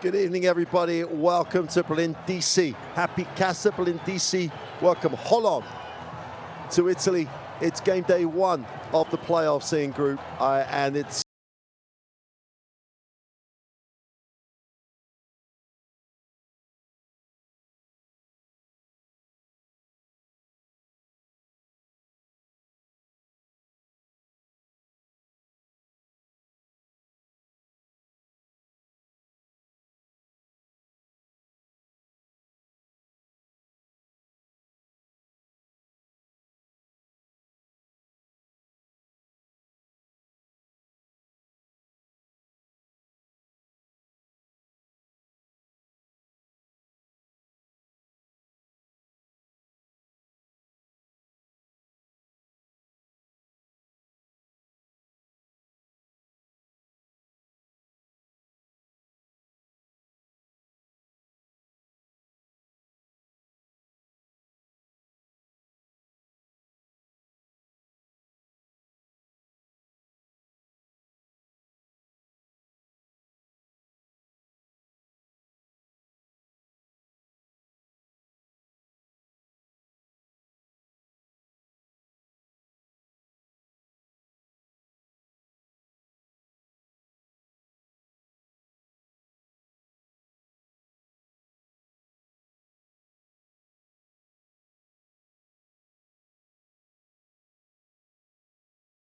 Good evening, everybody. Welcome to Brindisi. Happy Casa Brindisi. Welcome Holon to Italy. It's game day 1 of the playoffs in Group I, and it's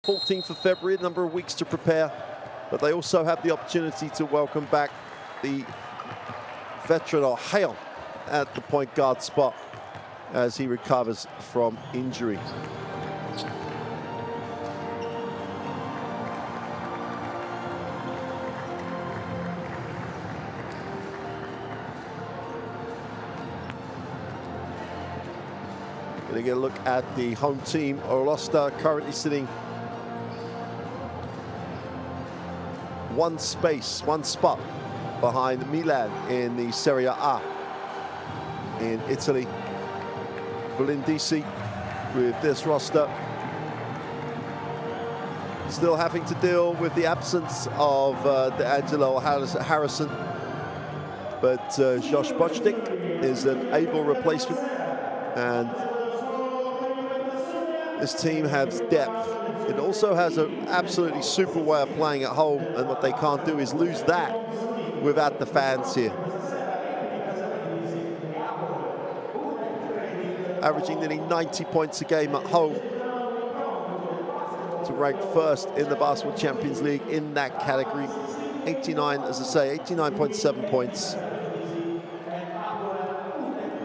the 14th of February, a number of weeks to prepare, but they also have the opportunity to welcome back the veteran Hapoel at the point guard spot as he recovers from injury. Going to get a look at the home team roster, currently sitting one spot behind Milan in the Serie A in Italy. Brindisi with this roster still having to deal with the absence of D'Angelo Harrison, but Josh Bochnik is an able replacement, and this team has depth. It also has an absolutely super way of playing at home, and what they can't do is lose that without the fans here. Averaging nearly 90 points a game at home to rank first in the Basketball Champions League in that category. 89, as I say, 89.7 points.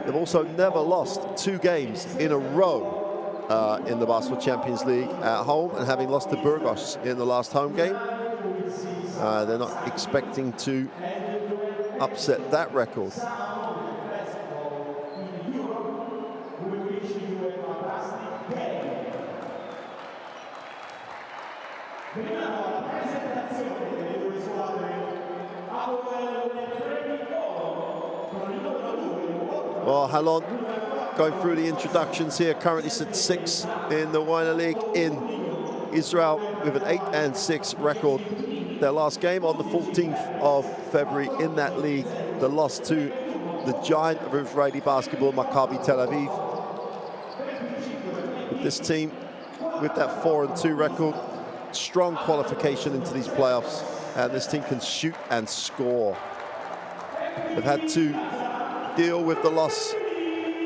They've also never lost 2 games in a row in the Basketball Champions League at home, and having lost to Burgos in the last home game, they're not expecting to upset that record. Well, Holon going through the introductions here, currently sit 6 in the Winner League in Israel with an 8-6 record. Their last game on the 14th of February in that league, the loss to the giant of Israeli basketball, Maccabi Tel Aviv. With this team, with that 4-2 record, strong qualification into these playoffs, and this team can shoot and score. They've had to deal with the loss,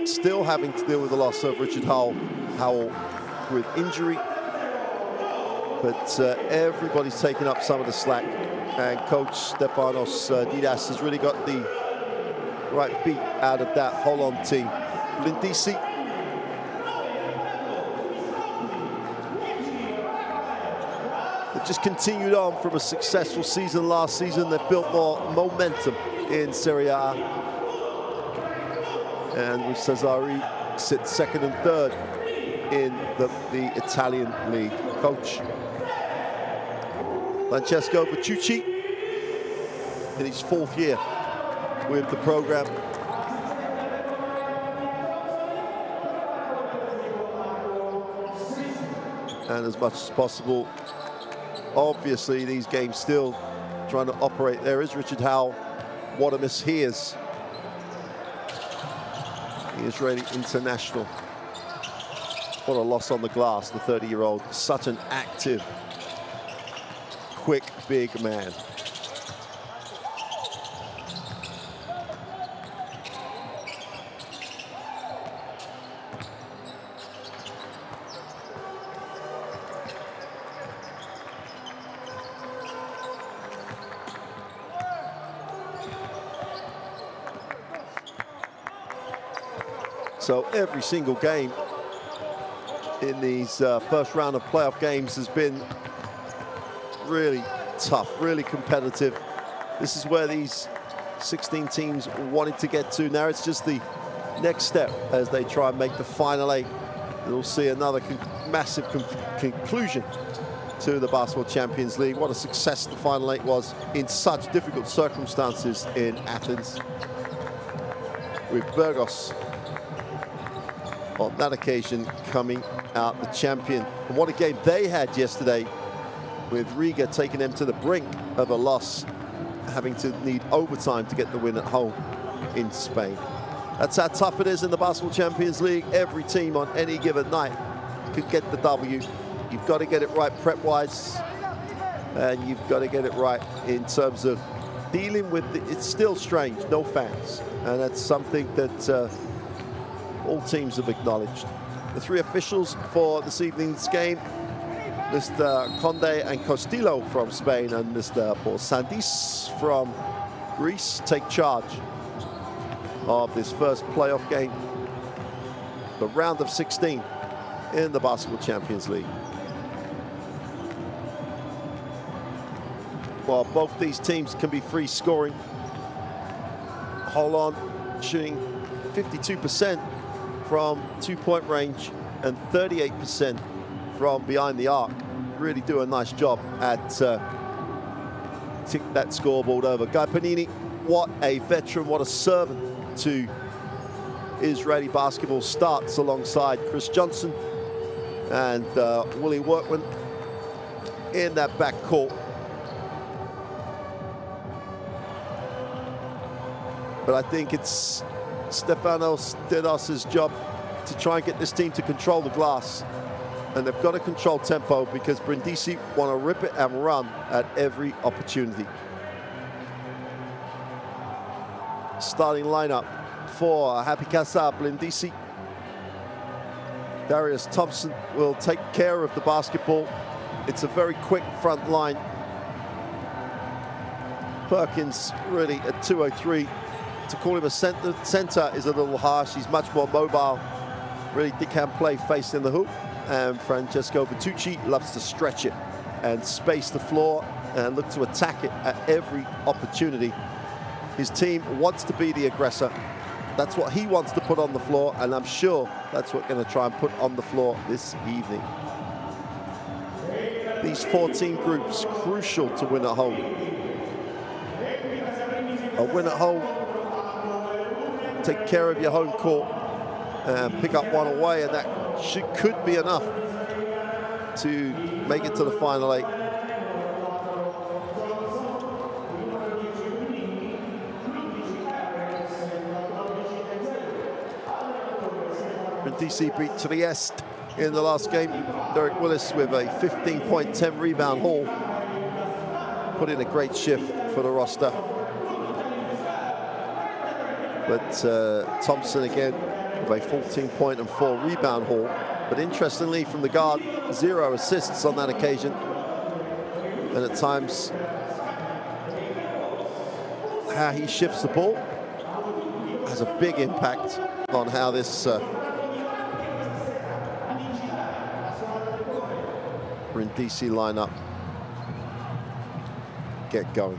still having to deal with the loss of Richard Hapoel with injury, but everybody's taken up some of the slack, and coach Stefanos Didas has really got the right beat out of that Holon team. Brindisi they've just continued on from a successful season last season. They've built more momentum in Serie A, and with Cesari sits 2nd and 3rd in the Italian league. Coach Francesco Vitucci in his 4th year with the program. And as much as possible, obviously these games still trying to operate. There is Richard Hapoel what a miss he is. The Israeli international. What a loss on the glass, the 30-year-old. Such an active, quick, big man. So every single game in these first round of playoff games has been really tough, really competitive. This is where these 16 teams wanted to get to. Now it's just the next step as they try and make the final 8. We'll see another massive conclusion to the Basketball Champions League. What a success the final 8 was in such difficult circumstances in Athens, with Burgos on that occasion coming out the champion. And what a game they had yesterday, with Riga taking them to the brink of a loss, having to need overtime to get the win at home in Spain. That's how tough it is in the Basketball Champions League. Every team on any given night could get the W. You've got to get it right prep-wise, and you've got to get it right in terms of dealing with it's still strange, no fans. And that's something that all teams have acknowledged. The 3 officials for this evening's game, Mr. Conde and Castillo from Spain and Mr. Sandis from Greece, take charge of this first playoff game, the round of 16 in the Basketball Champions League. While both these teams can be free scoring, Holon shooting 52% from 2-point range and 38% from behind the arc. Really do a nice job at tick that scoreboard over. Guy Panini, what a veteran, what a servant to Israeli basketball, starts alongside Chris Johnson and Willie Workman in that backcourt. But I think it's Stefanos Dedas's job to try and get this team to control the glass. And they've got to control tempo, because Brindisi want to rip it and run at every opportunity. Starting lineup for Happy Casa Brindisi. Darius Thompson will take care of the basketball. It's a very quick front line. Perkins really at 203. To call him a center is a little harsh. He's much more mobile. Really can play facing the hoop. And Francesco Bertucci loves to stretch it and space the floor and look to attack it at every opportunity. His team wants to be the aggressor. That's what he wants to put on the floor, and I'm sure that's what we're going to try and put on the floor this evening. These 14 groups, crucial to win at home. A win at home, take care of your home court and pick up one away, and that could be enough to make it to the final 8. DC beat Trieste in the last game. Derek Willis with a 15-point, 10-rebound haul. Put in a great shift for the roster. But Thompson again with a 14-point and 4-rebound haul. But interestingly, from the guard, 0 assists on that occasion. And at times, how he shifts the ball has a big impact on how this Brindisi lineup get going.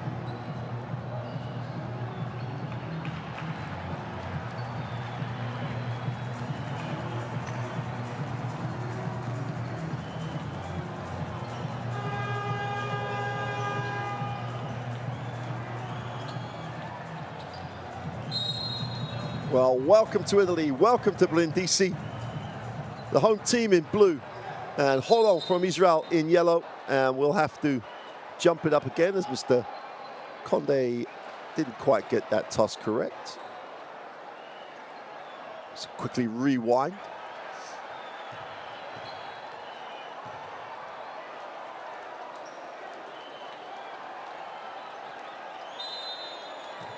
Well, welcome to Italy, welcome to Brindisi, the home team in blue, and Holon from Israel in yellow. And we'll have to jump it up again as Mr. Conde Didn't quite get that toss correct. So quickly rewind.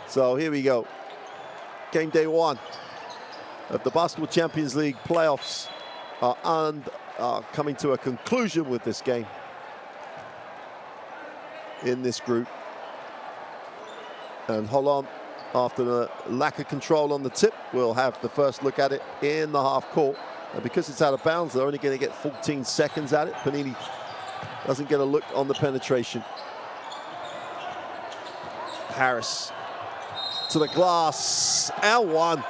So here we go. Game day 1 of the Basketball Champions League playoffs are coming to a conclusion with this game in this group. And Holon, after the lack of control on the tip, will have the first look at it in the half court. And because it's out of bounds, they're only going to get 14 seconds at it. Panini doesn't get a look on the penetration. Harris to the glass, and one.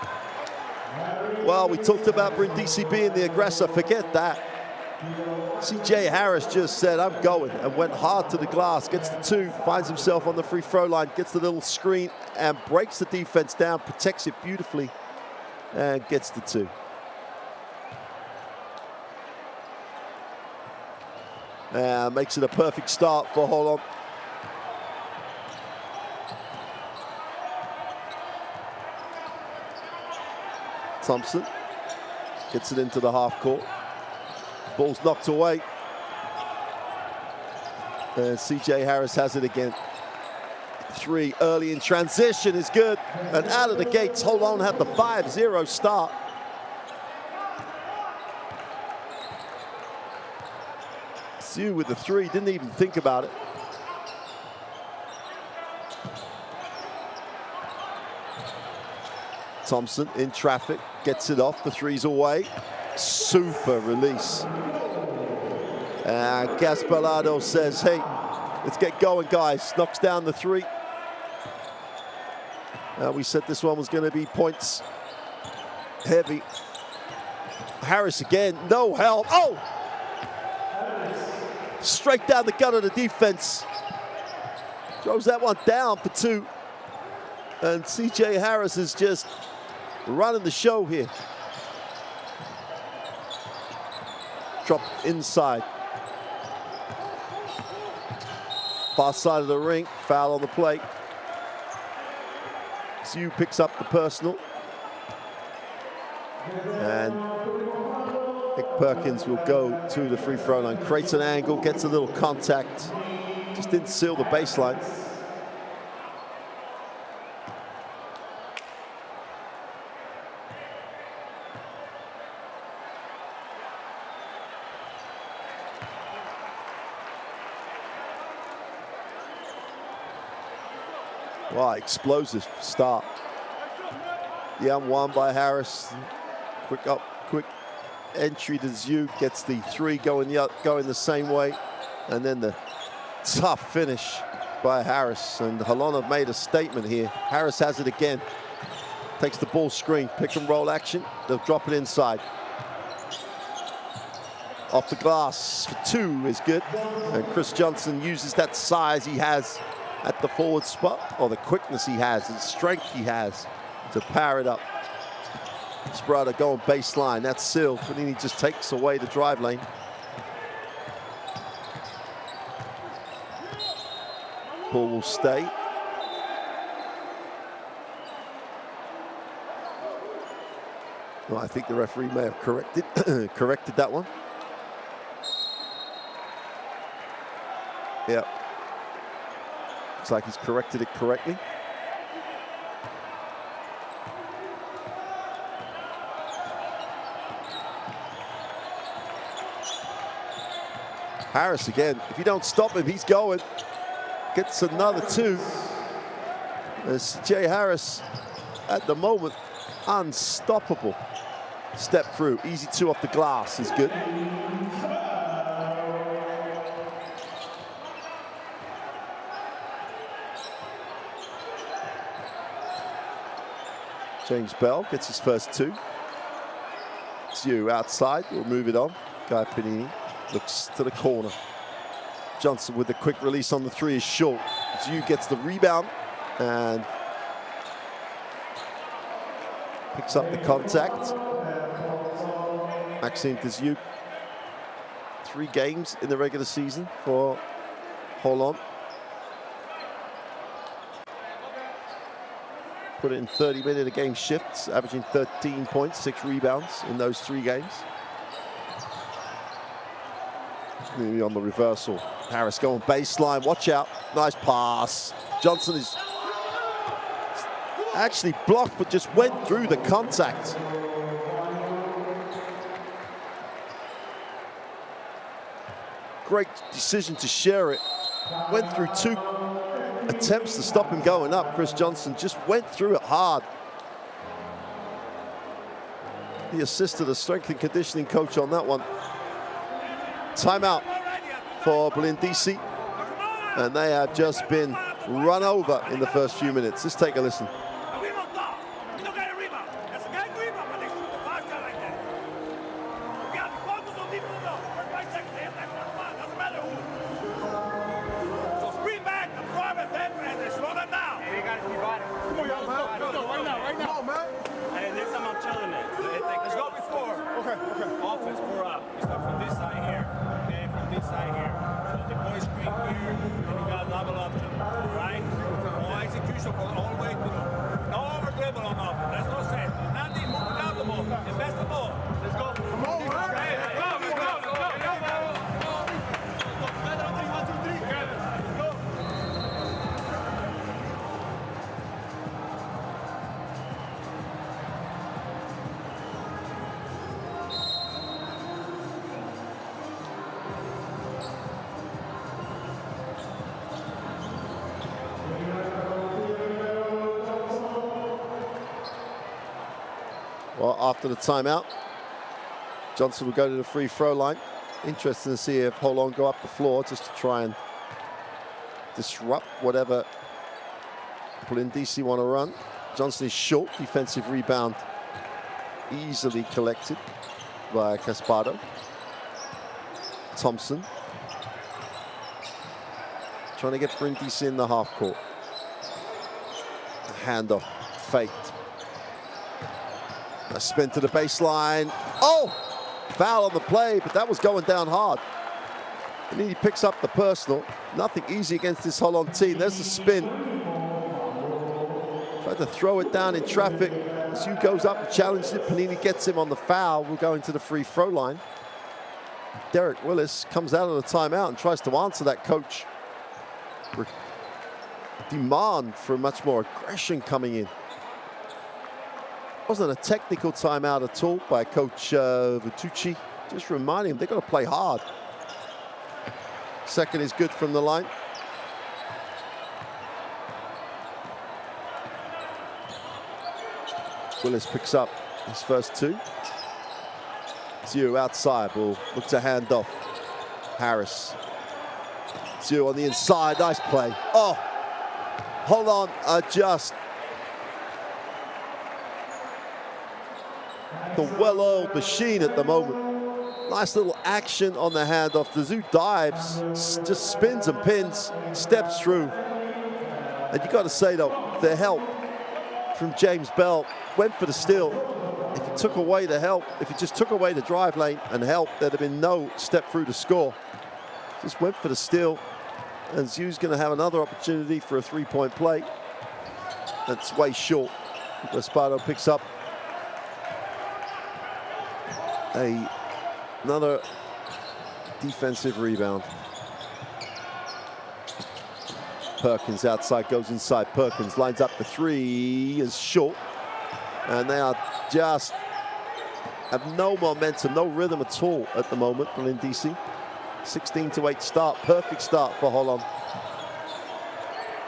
Well, we talked about Brindisi being the aggressor. Forget that. CJ Harris just said, I'm going, and went hard to the glass, gets the 2, finds himself on the free throw line, gets the little screen and breaks the defense down, protects it beautifully, and gets the 2. And makes it a perfect start for Holon. Thompson gets it into the half court. Ball's knocked away. And CJ Harris has it again. 3 early in transition is good. And out of the gates, Holon had the 5-0 start. Zhu with the 3, didn't even think about it. Thompson in traffic, gets it off, the 3's away. Super release. And Gasparado says, hey, let's get going, guys. Knocks down the 3. We said this one was going to be points heavy. Harris again, no help. Oh! Straight down the gut of the defense. Throws that one down for 2. And CJ Harris is just running the show here. Drop inside. Far side of the ring, foul on the plate. Zhu picks up the personal. And Nick Perkins will go to the free throw line. Creates an angle, gets a little contact. Just didn't seal the baseline. Wow, explosive start. Yeah, 1 by Harris. Quick entry to Zhu, gets the 3 going the same way, and then the tough finish by Harris. And Holon have made a statement here. Harris has it again. Takes the ball screen, pick and roll action. They'll drop it inside. Off the glass for 2 is good. And Chris Johnson uses that size he has at the forward spot, or the quickness he has, the strength he has to power it up. Sprada going baseline, that's sealed. Panini just takes away the drive lane. Ball will stay. Well, I think the referee may have corrected that one. Yeah. Looks like he's corrected it correctly. Harris again, if you don't stop him, he's going. Gets another 2. CJ Harris, at the moment, unstoppable. Step through, easy 2 off the glass is good. James Bell gets his first 2. Zhu outside, we'll move it on. Guy Panini looks to the corner. Johnson with the quick release on the 3 is short. Zhu gets the rebound and picks up the contact. Maxime Zhu. 3 games in the regular season for Holon. Put it in 30-minute-a-game shifts, averaging 13 points, 6 rebounds in those 3 games. Maybe on the reversal. Harris going baseline, watch out. Nice pass. Johnson is actually blocked, but just went through the contact. Great decision to share it. Went through 2 attempts to stop him going up. Chris Johnson just went through it hard. He assisted the strength and conditioning coach on that one. Timeout for Brindisi, and they have just been run over in the first few minutes. Let's take a listen. Well, after the timeout, Johnson will go to the free throw line. Interesting to see if Holon go up the floor just to try and disrupt whatever Brindisi want to run. Johnson is short, defensive rebound easily collected by Caspardo. Thompson trying to get Brindisi in the half court. Handoff faked. A spin to the baseline. Oh! Foul on the play, but that was going down hard. And then he picks up the personal. Nothing easy against this Holon team. There's the spin. Tried to throw it down in traffic. Zhu goes up and challenges it. Panini gets him on the foul. We're going to the free throw line. Derek Willis comes out of the timeout and tries to answer that coach. Demand for much more aggression coming in. Wasn't a technical timeout at all by Coach Vitucci. Just reminding him they've got to play hard. Second is good from the line. Willis picks up his first 2. Zhu outside will look to hand off. Harris. Zhu on the inside, nice play. Oh, Holon are just the well-oiled machine at the moment. Nice little action on the handoff. The Zhu dives, just spins and pins, steps through. And you got to say though, the help from James Bell went for the steal. If he took away the help, if he just took away the drive lane and help, there'd have been no step through to score. Just went for the steal. And Zhu's going to have another opportunity for a 3-point play. That's way short. Espardo picks up another defensive rebound. Perkins outside, goes inside. Perkins lines up the 3, is short. And they are just have no momentum, no rhythm at all at the moment in DC. 16-8 start, perfect start for Holon.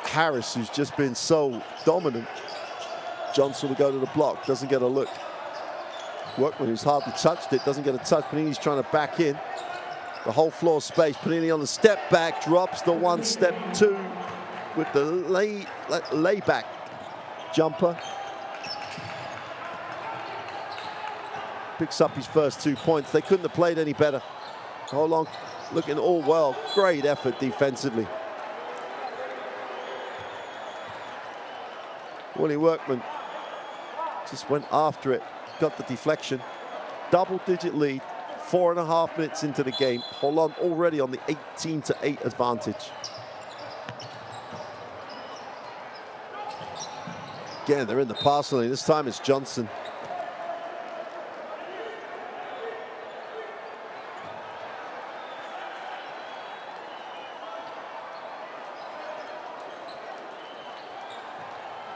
Harris, who's just been so dominant. Johnson will go to the block, doesn't get a look. Workman, who's hardly touched it, doesn't get a touch. Panini's trying to back in. The whole floor space. Panini on the step back, drops the 1 step 2 with the layback jumper. Picks up his first 2 points. They couldn't have played any better. Holon looking all well. Great effort defensively. Willie Workman just went after it, got the deflection. Double-digit lead, 4.5 minutes into the game. Holon already on the 18-8 advantage. Again, they're in the pass lane. This time it's Johnson.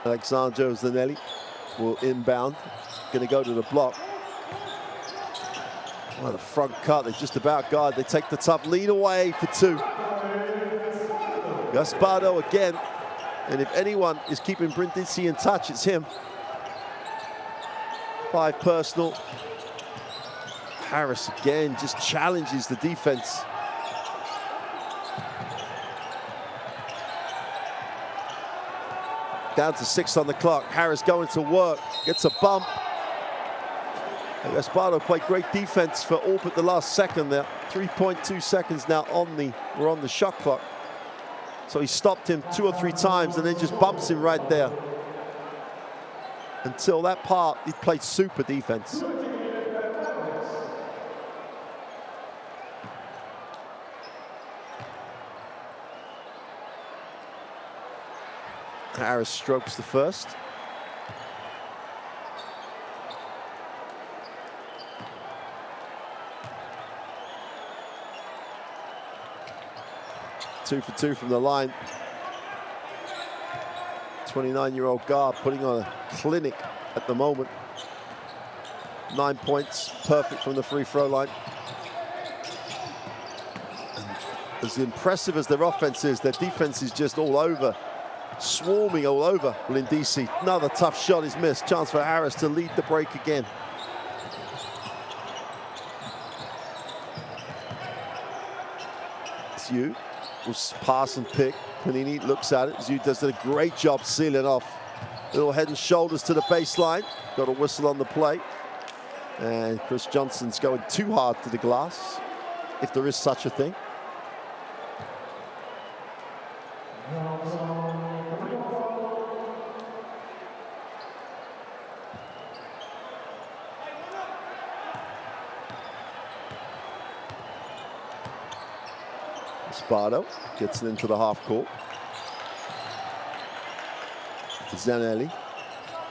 Alexandro Zanelli will inbound. Going to go to the block. Well, the front cut, they just about guard. They take the tough lead away for two. Gaspardo again. And if anyone is keeping Brindisi in touch, it's him. 5 personal. Harris again just challenges the defense. Down to 6 on the clock. Harris going to work, gets a bump. Gaspardo played great defense for all but the last second there. 3.2 seconds now we're on the shot clock. So he stopped him 2 or 3 times and then just bumps him right there. Until that part, he played super defense. Harris strokes the first. Two for two from the line. 29-year-old guard putting on a clinic at the moment. 9 points, perfect from the free throw line. And as impressive as their offense is, their defense is just all over. Swarming all over Brindisi. Another tough shot is missed. Chance for Harris to lead the break again. Zhu will pass and pick. Panini looks at it. Zhu does a great job sealing off. Little head and shoulders to the baseline. Got a whistle on the play. And Chris Johnson's going too hard to the glass, if there is such a thing. Spardo gets it into the half court. Zanelli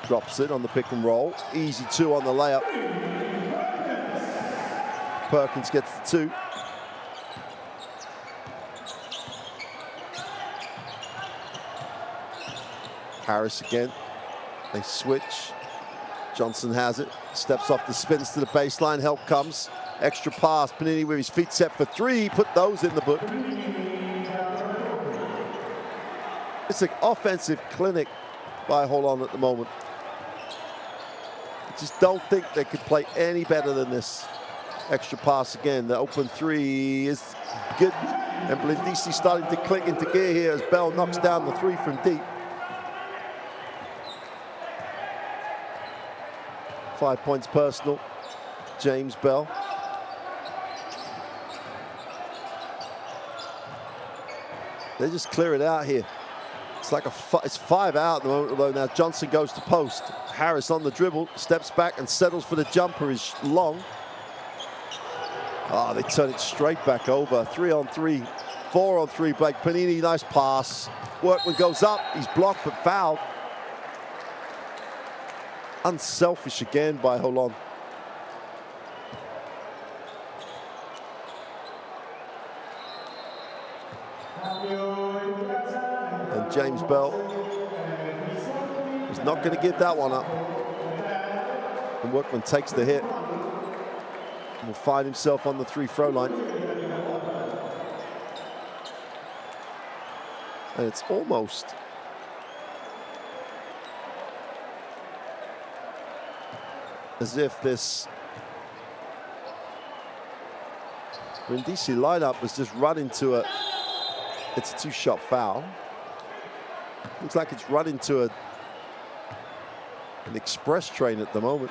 drops it on the pick and roll. Easy 2 on the layup. Perkins gets the 2. Harris again. They switch. Johnson has it. Steps off the spins to the baseline. Help comes. Extra pass. Panini with his feet set for 3. Put those in the book. It's an offensive clinic by Holon at the moment. I just don't think they could play any better than this. Extra pass again. The open 3 is good. And Brindisi starting to click into gear here as Bell knocks down the 3 from deep. 5 points personal. James Bell. They just clear it out here. It's like it's 5 out at the moment, although now Johnson goes to post. Harris on the dribble, steps back and settles for the jumper, is long. Oh, they turn it straight back over. 3 on 3, 4 on 3. Blake Panini, nice pass. Workman goes up, he's blocked but fouled. Unselfish again by Holon. And James Bell is not going to give that one up. And Workman takes the hit and will find himself on the 3-throw line. And it's almost as if this Brindisi lineup has just run into it's a 2-shot foul. Looks like it's run into an express train at the moment.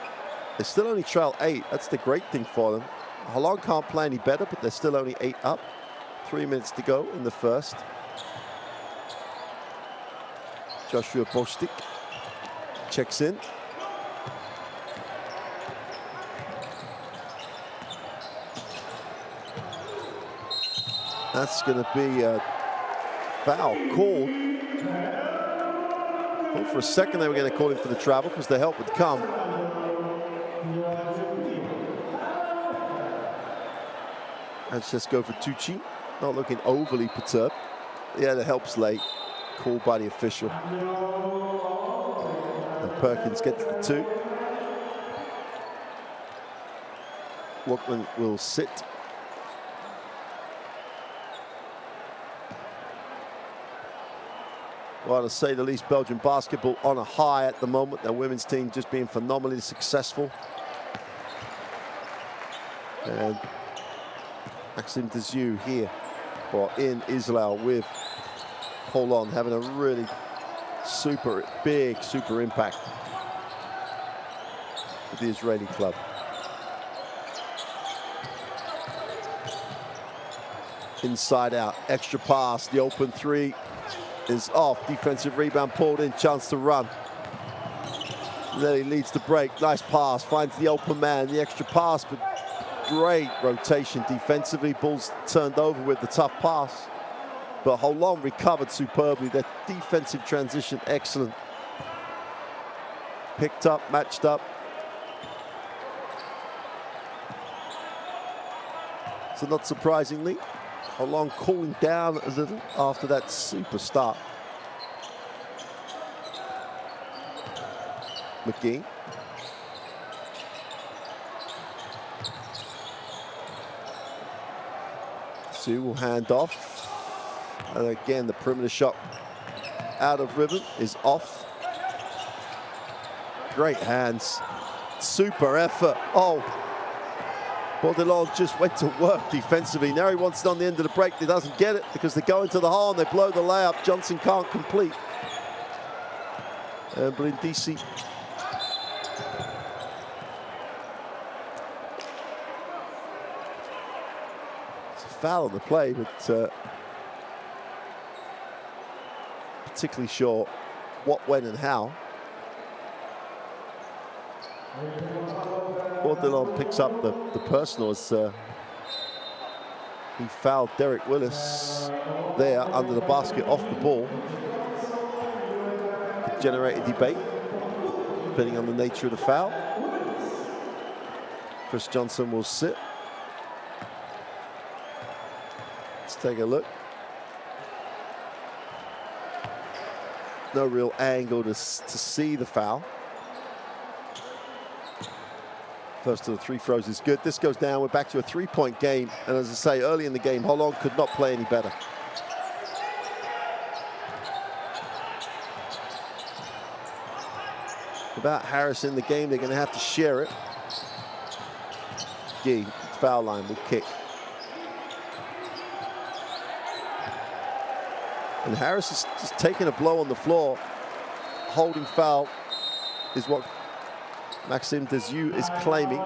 They still only trail 8. That's the great thing for them. Holon can't play any better, but they're still only 8 up. 3 minutes to go in the first. Joshua Bostic checks in. That's going to be a foul called. Thought for a second they were going to call him for the travel because the help would come. Let's just go for Tucci. Not looking overly perturbed. Yeah, the help's late. Called by the official. And Perkins gets the 2. Walkman will sit. Well, to say the least, Belgian basketball on a high at the moment. Their women's team just being phenomenally successful. And Maxime Dezieux here, or in Israel with Holon, having a really super impact with the Israeli club. Inside out, extra pass, the open 3 is off, defensive rebound pulled in, chance to run. Nelly leads the break, nice pass, finds the open man, the extra pass, but great rotation defensively. Bulls turned over with the tough pass, but Holon recovered superbly. Their defensive transition, excellent. Picked up, matched up. So not surprisingly, Holon cooling down a little after that super start. McGee. Sue will hand off. And again, the perimeter shot out of ribbon is off. Great hands. Super effort. Oh. Bordelon just went to work defensively. Now he wants it on the end of the break. He doesn't get it because they go into the hole and they blow the layup. Johnson can't complete. And Brindisi. It's a foul on the play, but particularly sure what, when, and how. Bordelon picks up the personal as he fouled Derek Willis there under the basket off the ball. Could generate a debate depending on the nature of the foul. Chris Johnson will sit. Let's take a look. No real angle to see the foul. First of the 3 throws is good. This goes down. We're back to a 3-point game. And as I say, early in the game, Holon could not play any better. Without Harris in the game, they're going to have to share it. Gee, foul line will kick. And Harris is just taking a blow on the floor. Holding foul is what Maxime Dezieux is claiming.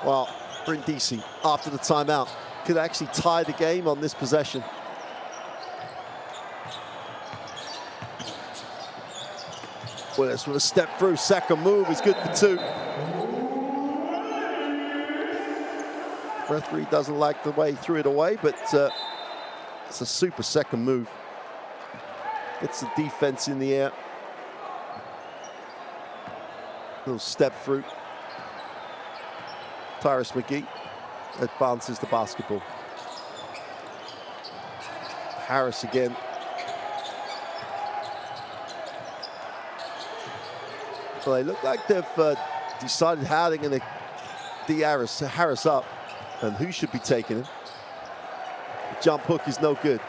Well, Brindisi, after the timeout, could actually tie the game on this possession. Willis with a step through, second move is good for 2. Referee doesn't like the way he threw it away, but it's a super second move. Gets the defense in the air. Little step through. Tyrus McGee advances the basketball. Harris again. Well, they look like they've decided how they're going to D Harris up and who should be taking him. The jump hook is no good.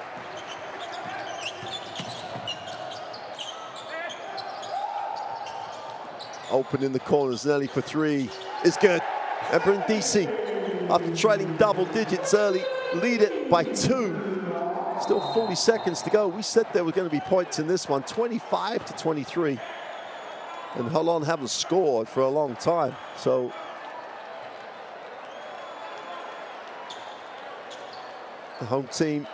Open in the corners, Nelly for three is good. And Brindisi, after trailing double digits early, lead it by 2. Still 40 seconds to go. We said there were going to be points in this one, 25-23. And Holon haven't scored for a long time. So the home team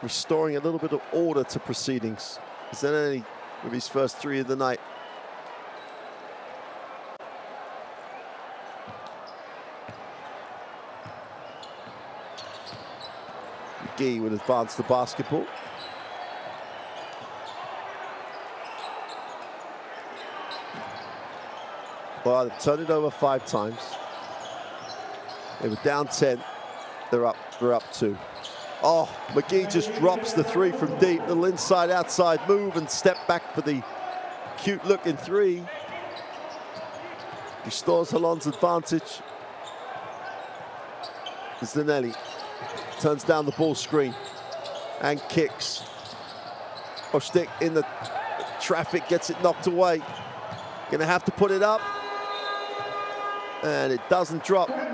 restoring a little bit of order to proceedings. Zanelli with his first 3 of the night. McGee would advance the basketball. Well, they've turned it over 5 times. They were down 10. They're up 2. Oh, McGee just drops the 3 from deep. Little inside-outside move and step back for the cute-looking 3. Restores Holon's advantage. Zanelli turns down the ball screen and kicks. Oshtik in the traffic, gets it knocked away. Gonna have to put it up. And it doesn't drop. And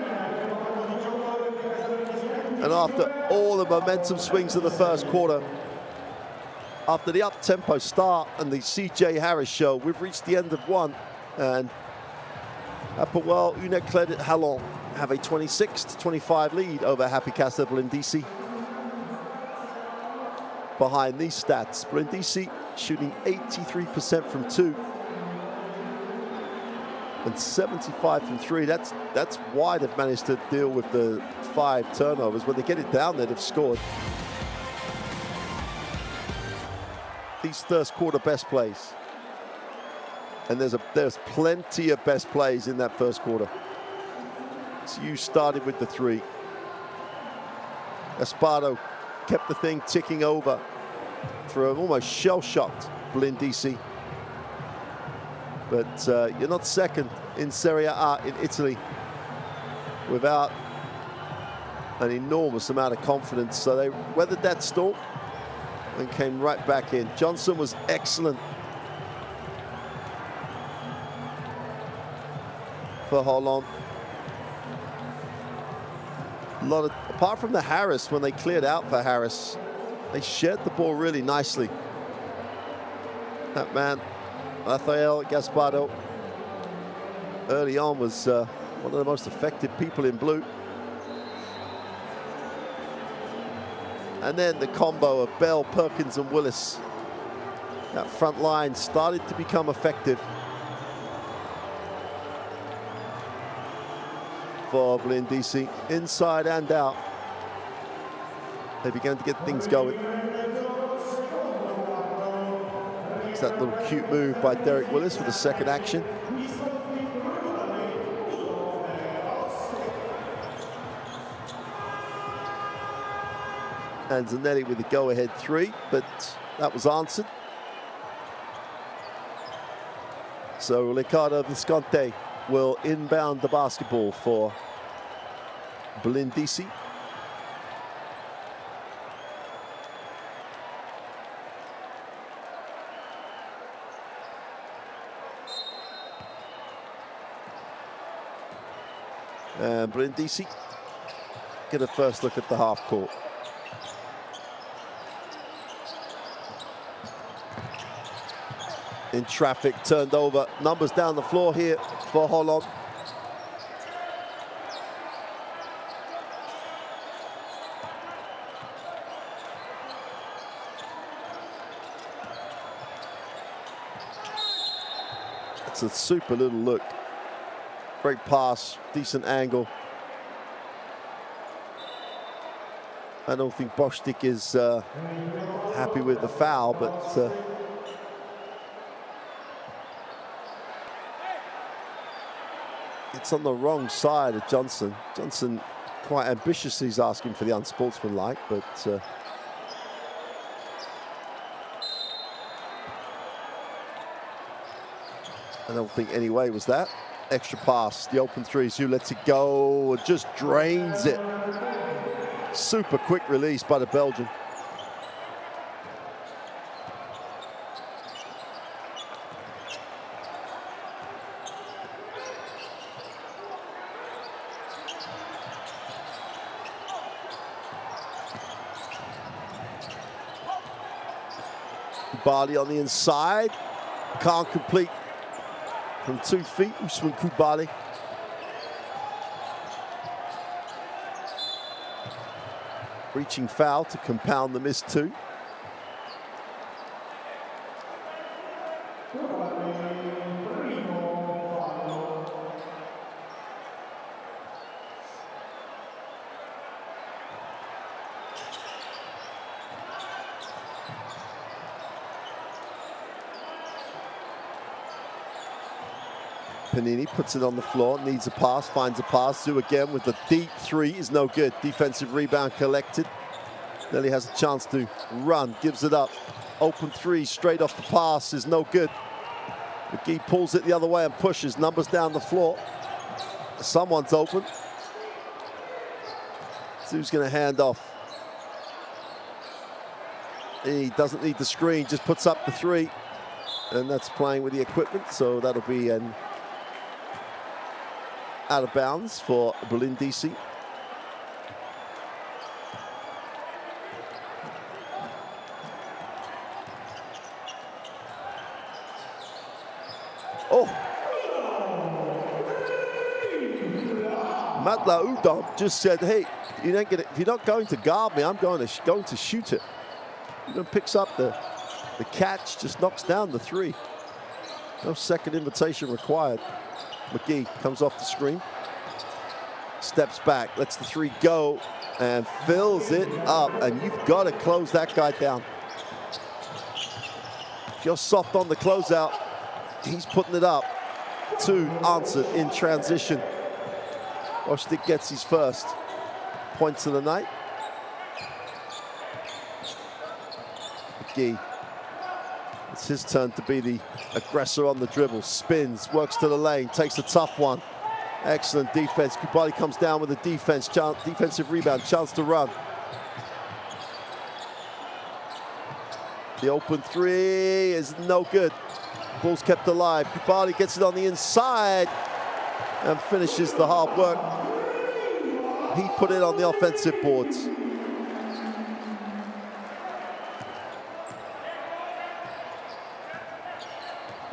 after all the momentum swings of the first quarter, after the up-tempo start and the CJ Harris show, we've reached the end of one. And Hapoel UNET-Credit Holon have a 26-25 lead over Happy Casa Brindisi. Behind these stats, Brindisi shooting 83% from 2. And 75 from 3. That's why they've managed to deal with the 5 turnovers. When they get it down there, they've scored. These first quarter best plays. And there's plenty of best plays in that first quarter. So you started with the 3. Espardo kept the thing ticking over for an almost shell-shocked Brindisi. But you're not second in Serie A in Italy without an enormous amount of confidence. So they weathered that storm and came right back in. Johnson was excellent for Holon. Apart from the Harris, when they cleared out for Harris, they shared the ball really nicely. That man, Rafael Gaspardo, early on was one of the most effective people in blue. And then the combo of Bell, Perkins, and Willis. That front line started to become effective for Brindisi, inside and out. They began to get things going. That little cute move by Derek Willis for the second action. And Zanelli with the go-ahead 3, but that was answered. So Ricardo Visconti will inbound the basketball for Brindisi. And Brindisi get a first look at the half court. In traffic, turned over. Numbers down the floor here for Holon. It's a super little look. Great pass, decent angle. I don't think Bostic is happy with the foul, but it's on the wrong side of Johnson. Johnson quite ambitiously is asking for the unsportsmanlike, but I don't think anyway was that. Extra pass, the open threes, who lets it go, just drains it. Super quick release by the Belgian. Kubali on the inside, can't complete from 2 feet. Usman Kubali. Reaching foul to compound the miss 2. Panini puts it on the floor, needs a pass, finds a pass. Zhu again with the deep 3 is no good. Defensive rebound collected. Then he has a chance to run, gives it up. Open 3 straight off the pass is no good. McGee pulls it the other way and pushes, numbers down the floor. Someone's open. Zhu's gonna hand off. He doesn't need the screen, just puts up the 3. And that's playing with the equipment, so that'll be an out of bounds for Brindisi. Oh! Matla Udom just said, hey, you don't get it. If you're not going to guard me, I'm going to shoot it. He then picks up the catch, just knocks down the 3. No second invitation required. McGee comes off the screen, steps back, lets the 3 go, and fills it up. And you've got to close that guy down. If you're soft on the closeout, he's putting it up. 2 answered in transition. Bostic gets his first points of the night. McGee. It's his turn to be the aggressor on the dribble. Spins, works to the lane, takes a tough one. Excellent defense. Kubali comes down with a defensive rebound, chance to run. The open 3 is no good. Ball's kept alive. Kubali gets it on the inside and finishes the hard work. He put it on the offensive boards.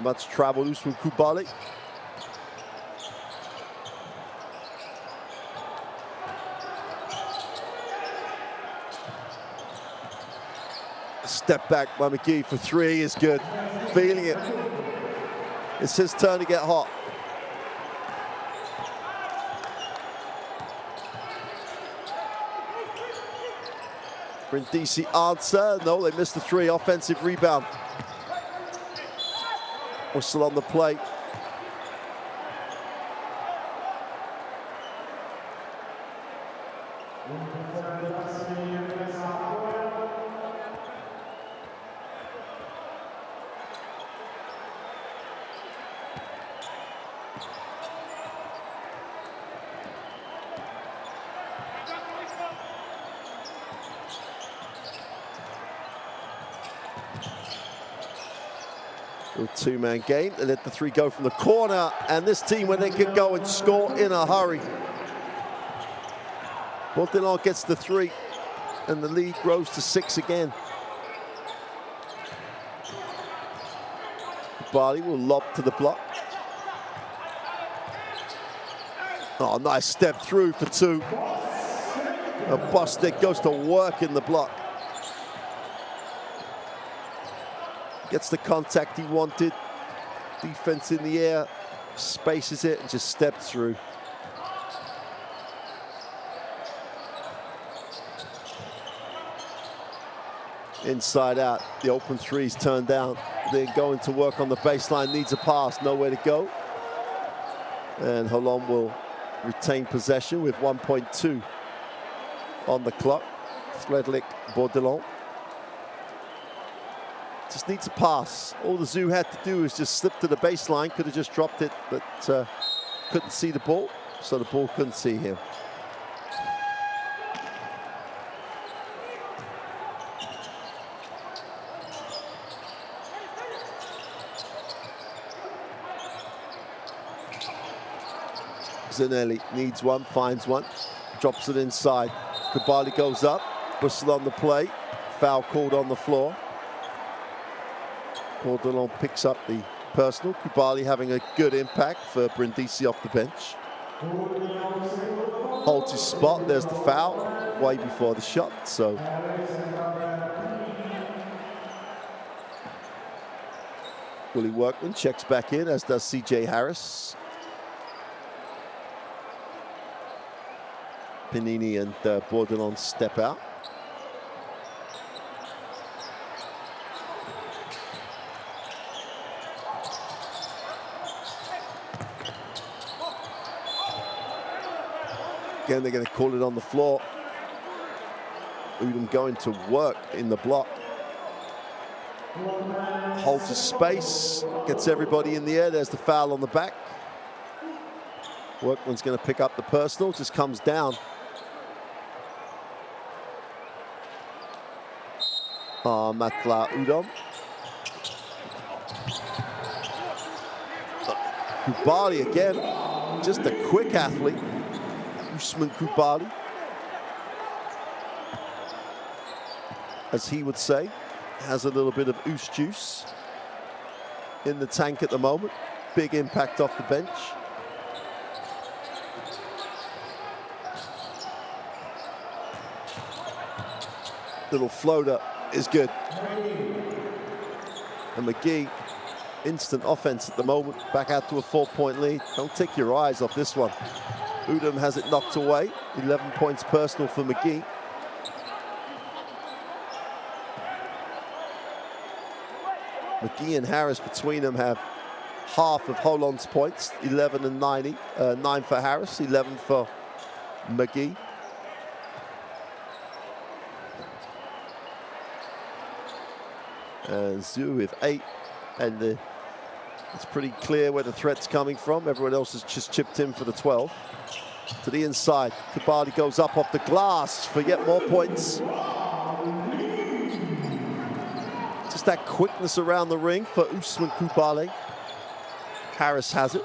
Much travel loose from Kubali. Step back by McGee for 3 is good. Feeling it. It's his turn to get hot. Brindisi answer. No, they missed the 3. Offensive rebound. Whistle on the plate. Two-man game. They let the 3 go from the corner, and this team, when they can go and score in a hurry. Bordelon gets the 3, and the lead grows to 6 again. Kubali will lob to the block. Oh, nice step through for 2. And Bostic goes to work in the block. Gets the contact he wanted. Defense in the air, spaces it and just steps through. inside out. The open three's turned down. They're going to work on the baseline, needs a pass, nowhere to go. And Holon will retain possession with 1.2 on the clock. Frederic Bordelon just needs a pass. All the Zoo had to do was just slip to the baseline. Could have just dropped it, but couldn't see the ball, so the ball couldn't see him. Zanelli needs one, finds one, drops it inside. Kubali goes up, whistle on the play, foul called on the floor. Bordelon picks up the personal. Kubali having a good impact for Brindisi off the bench. Holds his spot, there's the foul, way before the shot, so. Willie Workman checks back in, as does CJ Harris. Panini and Bordelon step out. Again, they're going to call it on the floor. Udom going to work in the block. Holds his space, gets everybody in the air. There's the foul on the back. Workman's going to pick up the personal, just comes down. Matla Udom. Kubali again, just a quick athlete. Usman Kubali, as he would say, has a little bit of oos juice in the tank at the moment. Big impact off the bench. Little floater is good. And McGee, instant offense at the moment, back out to a 4-point lead. Don't take your eyes off this one. Udom has it knocked away. 11 points personal for McGee. McGee and Harris between them have half of Holon's points, 11 and 9 for Harris, 11 for McGee. Zoo with 8, and it's pretty clear where the threat's coming from. Everyone else has just chipped in for the 12. To the inside, Kubali goes up off the glass for yet more points. Just that quickness around the ring for Usman Kubali. Harris has it.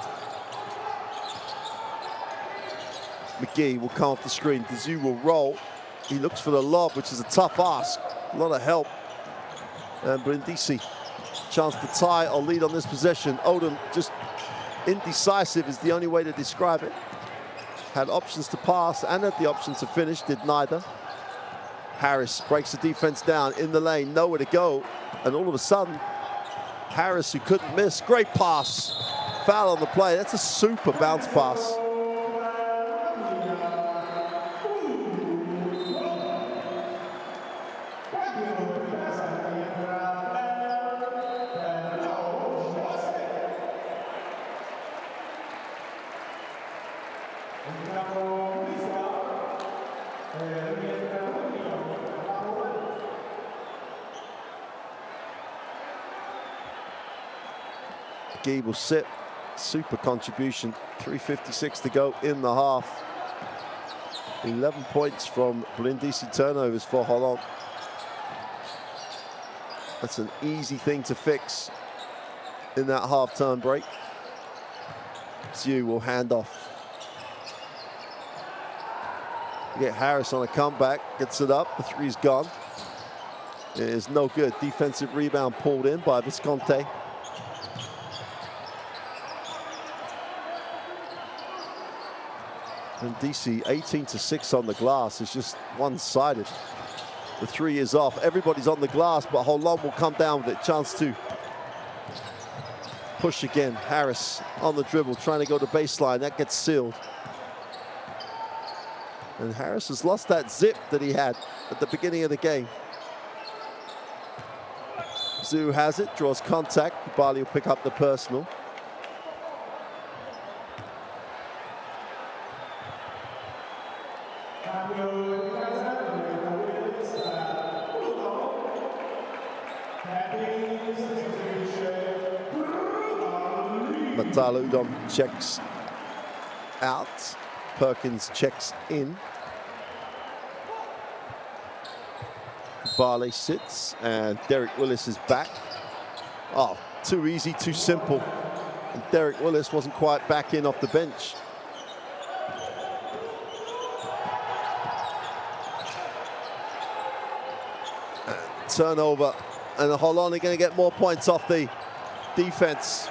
McGee will come off the screen. The Zoo will roll. He looks for the lob, which is a tough ask. A lot of help. And Brindisi, chance to tie or lead on this possession. Odom just indecisive is the only way to describe it. Had options to pass and had the option to finish, did neither. Harris breaks the defense down in the lane, nowhere to go. And all of a sudden, Harris, who couldn't miss, great pass. Foul on the play, that's a super bounce pass. McGee will sit. Super contribution. 3:56 to go in the half. 11 points from Brindisi turnovers for Holon. That's an easy thing to fix in that half-time break. Zhu will hand off. You get Harris on a comeback, gets it up, the three's gone. It is no good. Defensive rebound pulled in by Visconti. And DC 18-6 on the glass is just one-sided. The three is off. Everybody's on the glass, but Holon will come down with a chance to push again. Harris on the dribble, trying to go to baseline. That gets sealed. And Harris has lost that zip that he had at the beginning of the game. Zhu has it, draws contact. Bali will pick up the personal. Hapoel UNET checks out. Perkins checks in. Bali sits, and Derek Willis is back. Oh, too easy, too simple. And Derek Willis wasn't quite back in off the bench. Turnover, and the Holon are going to get more points off the defense.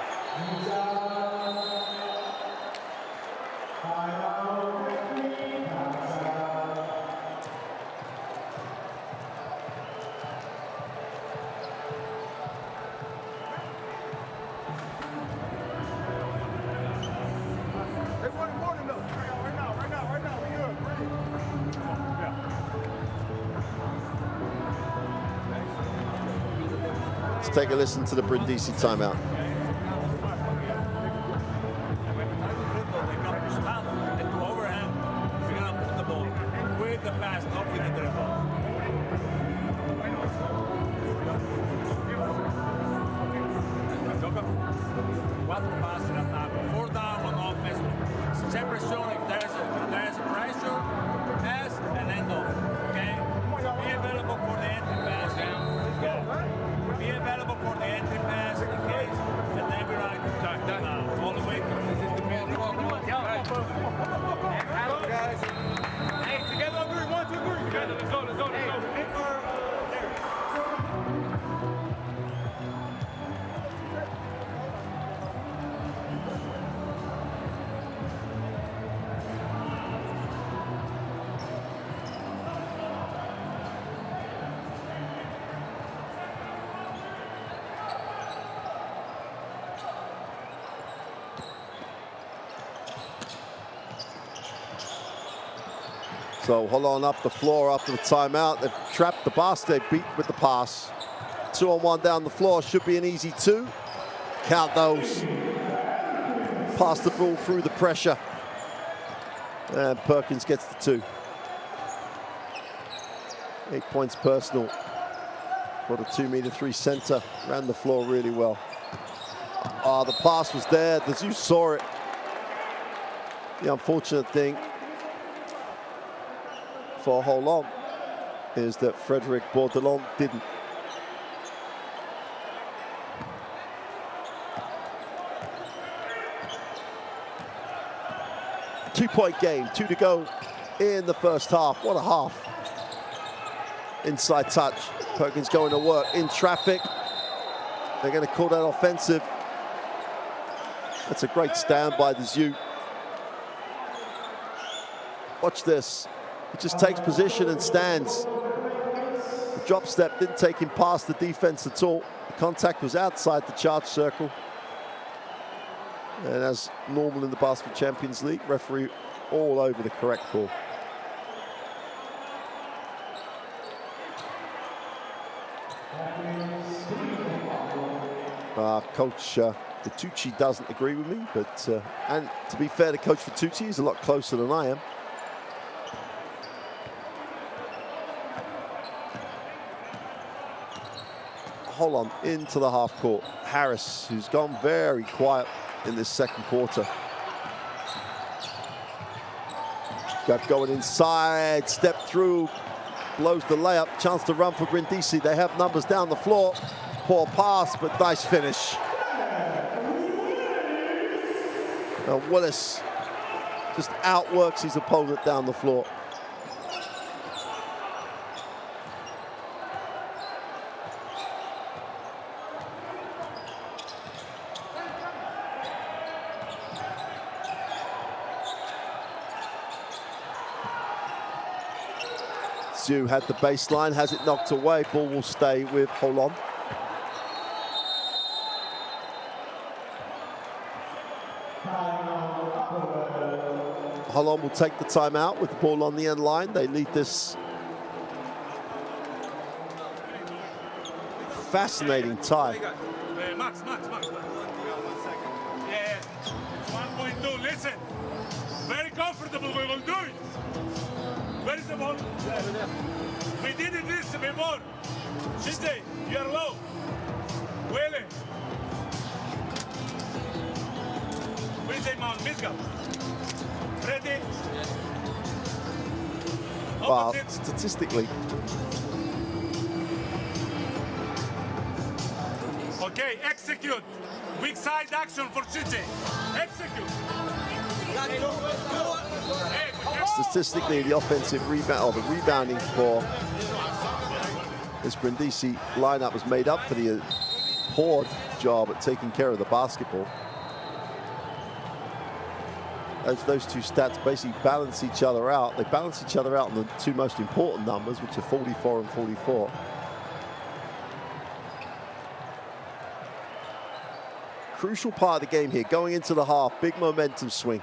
Let's take a listen to the Brindisi timeout. So Holon up the floor after the timeout. They've trapped the basket, they beat with the pass. 2-on-1 down the floor, should be an easy 2. Count those. Pass the ball through the pressure. And Perkins gets the 2. 8 points personal for the 2'3" center. Ran the floor really well. The pass was there, the Zeus saw it. The unfortunate thing for Holon is that Frederic Bordelon didn't. Two-point game, 2 to go in the first half. What a half. Inside touch, Perkins going to work in traffic. They're going to call that offensive. That's a great stand by the Zoo. Watch this. He just takes position and stands. The drop step didn't take him past the defense at all. The contact was outside the charge circle. And as normal in the Basketball Champions League, referee all over the correct call. Coach Vitucci doesn't agree with me, but and to be fair to Coach Vitucci, he's a lot closer than I am. Holon into the half court. Harris, who's gone very quiet in this second quarter. Got going inside, step through, blows the layup. Chance to run for Brindisi. They have numbers down the floor. Poor pass, but nice finish. Now Willis just outworks his opponent down the floor. Zhu had the baseline, has it knocked away. Ball will stay with Holon. Holon will take the timeout with the ball on the end line. They lead this fascinating tie. Max. Yeah, 1.2, listen. Very comfortable, we will do it. Where is the ball? We did it this before. Shite, you're low. Wele. Wednesday Mount, Misgap. Ready? Well, statistically. Okay, execute. Weak side action for Chiche. Execute. Statistically, the offensive rebound, or the rebounding for this Brindisi lineup was made up for the poor job at taking care of the basketball. As those two stats basically balance each other out. They balance each other out in the two most important numbers, which are 44 and 44. Crucial part of the game here, going into the half, big momentum swing.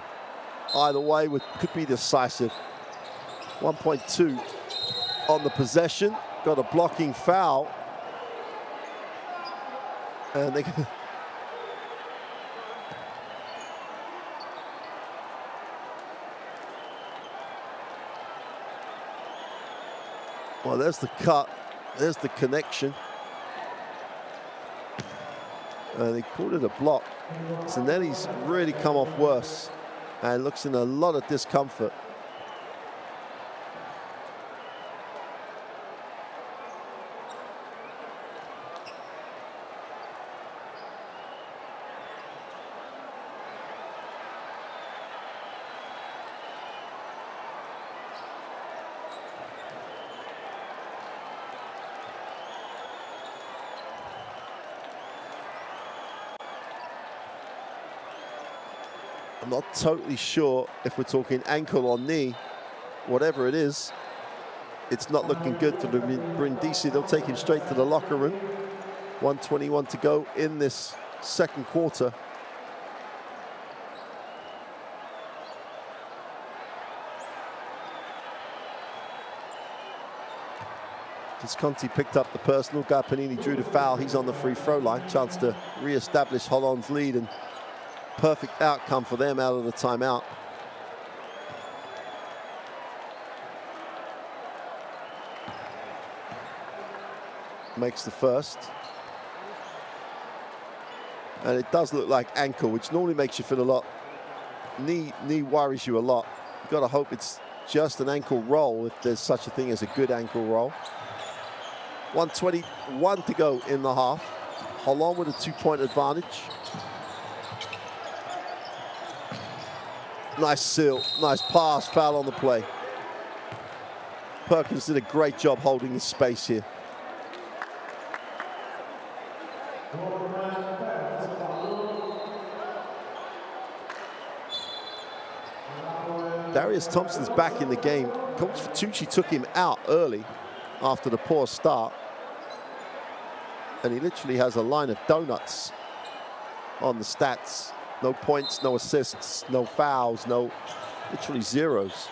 Either way could be decisive. 1.2 on the possession, got a blocking foul. And they can... Well, there's the cut, there's the connection. They called it a block. Zanetti's really come off worse and looks in a lot of discomfort. I'm not totally sure if we're talking ankle or knee. Whatever it is, it's not looking good for the Brindisi. They'll take him straight to the locker room. 1:21 to go in this second quarter. Visconti picked up the personal. Garpanini drew the foul. He's on the free throw line. Chance to re-establish Holon's lead, and perfect outcome for them out of the timeout. Makes the first. And it does look like ankle, which normally makes you feel a lot. Knee worries you a lot. You've got to hope it's just an ankle roll, if there's such a thing as a good ankle roll. 1:21 to go in the half. Holon with a 2-point advantage. Nice seal, nice pass, foul on the play. Perkins did a great job holding his space here. Darius Thompson's back in the game. Coach Fatucci took him out early after the poor start. And he literally has a line of donuts on the stats. No points, no assists, no fouls, literally zeros.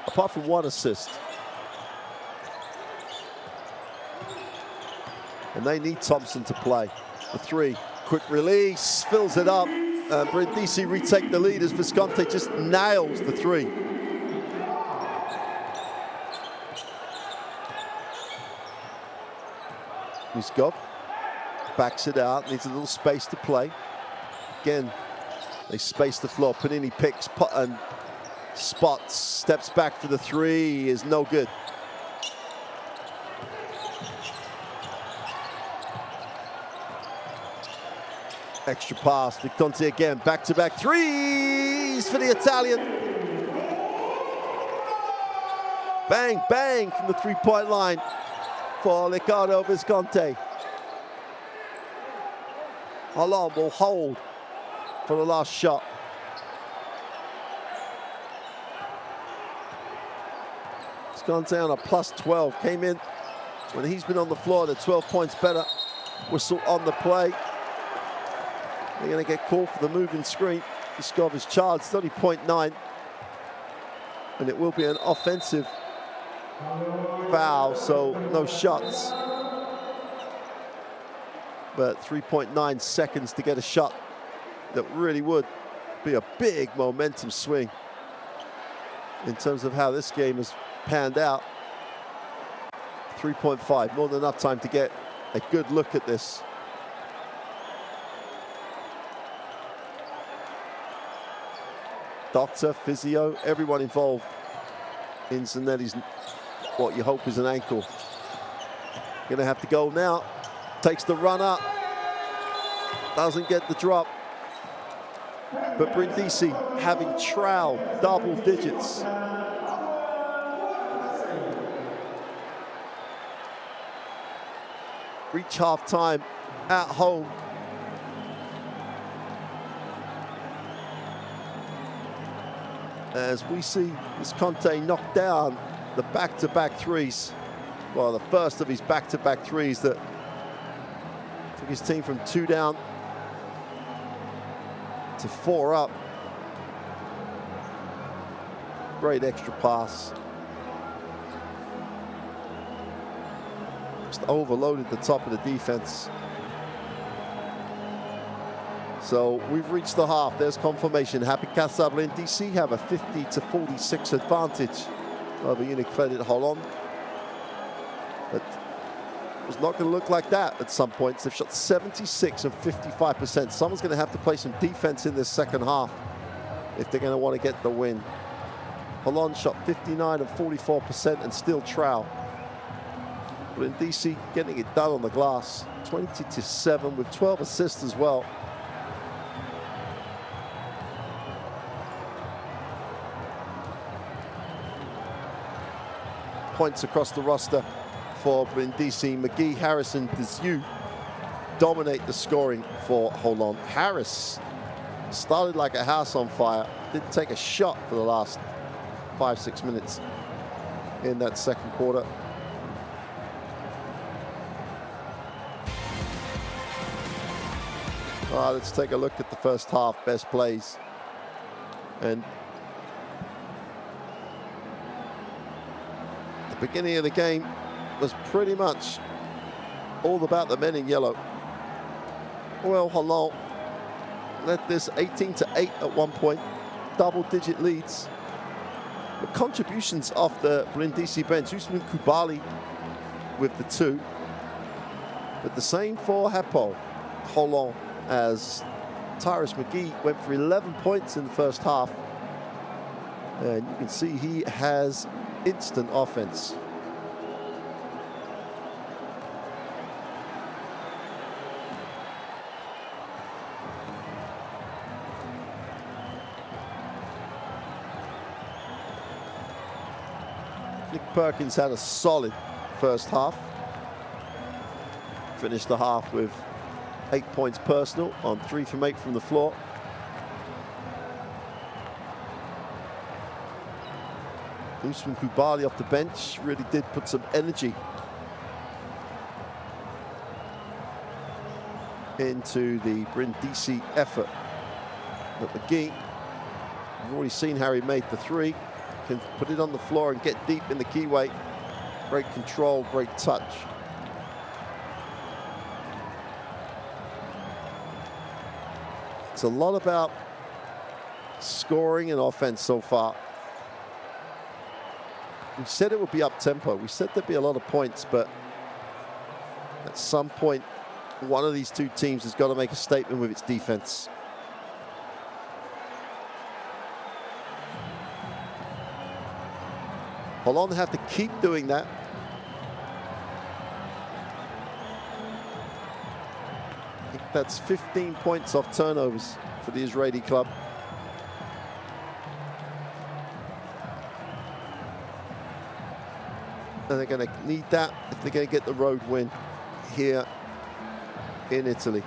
Apart from one assist. And they need Thompson to play. The three, quick release, fills it up. Brindisi retake the lead as Visconti just nails the three. Miskov backs it out, needs a little space to play. Again, they space the floor. Panini picks and spots, steps back for the three, is no good. Extra pass, Visconti again, back-to-back threes for the Italian. Bang, bang from the three-point line for Riccardo Visconti. Holon will hold for the last shot. Visconti on a +12, came in when he's been on the floor, they're 12 points better. Whistle on the play. They're going to get called for the moving screen. Iskov is charged, 30.9. And it will be an offensive foul, so no shots. but 3.9 seconds to get a shot that really would be a big momentum swing in terms of how this game has panned out. 3.5, more than enough time to get a good look at this. Doctor, physio, everyone involved in Zanetti's, what you hope is an ankle. Gonna have to go now. Takes the run up. Doesn't get the drop. But Brindisi having troweled double digits. Reach half time at home. As we see this Conte knock down the back-to-back threes. Well, the first of his back-to-back threes that took his team from 2 down to 4 up. Great extra pass. Just overloaded the top of the defense. So we've reached the half. There's confirmation. Happy Casa Brindisi have a 50-46 advantage over UNET-Credit Holon. But it was not going to look like that at some points. They've shot 76 and 55%. Someone's going to have to play some defense in this second half if they're going to want to get the win. Holon shot 59 and 44% and still trowel. Brindisi getting it done on the glass. 20-7 with 12 assists as well. Points across the roster for Brindisi. McGee, Harris, and Dizu dominate the scoring for Holon. Harris started like a house on fire. Didn't take a shot for the last 5-6 minutes in that second quarter. Let's take a look at the first half best plays. And the beginning of the game was pretty much all about the men in yellow. Well, Holon led this 18-8 at one point, double-digit leads. But contributions off the Brindisi bench, Usman Kubali with the 2. But the same for Hapoel Holon, as Tyrus McGee went for 11 points in the first half. And you can see he has instant offense. Nick Perkins had a solid first half. Finished the half with 8 points personal on 3 from 8 from the floor. Usman Kubali off the bench really did put some energy into the Brindisi effort. But McGee, you've already seen how he made the 3. Can put it on the floor and get deep in the keyway. Great control, great touch. It's a lot about scoring and offense so far. We said it would be up-tempo. We said there'd be a lot of points, but at some point, one of these two teams has got to make a statement with its defense. Holon have to keep doing that. I think that's 15 points off turnovers for the Israeli club. And they're going to need that if they're going to get the road win here in Italy.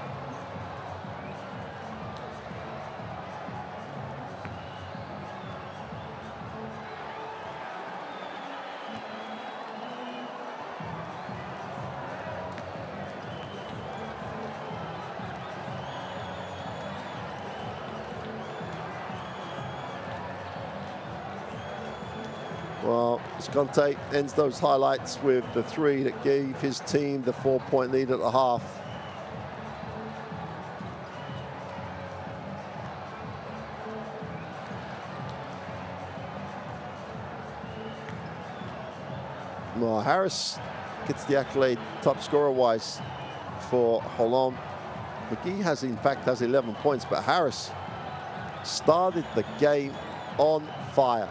Well, Conte ends those highlights with the 3 that gave his team the 4-point lead at the half. Well, Harris gets the accolade top scorer-wise for Holon. McGee has, in fact, 11 points, but Harris started the game on fire.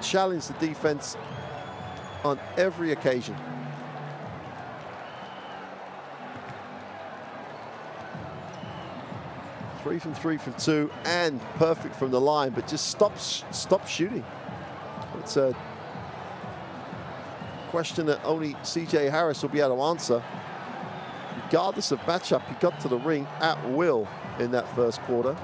Challenged the defense on every occasion. Three from two, and perfect from the line, but just stops shooting. It's a question that only CJ Harris will be able to answer. Regardless of matchup, he got to the ring at will in that first quarter.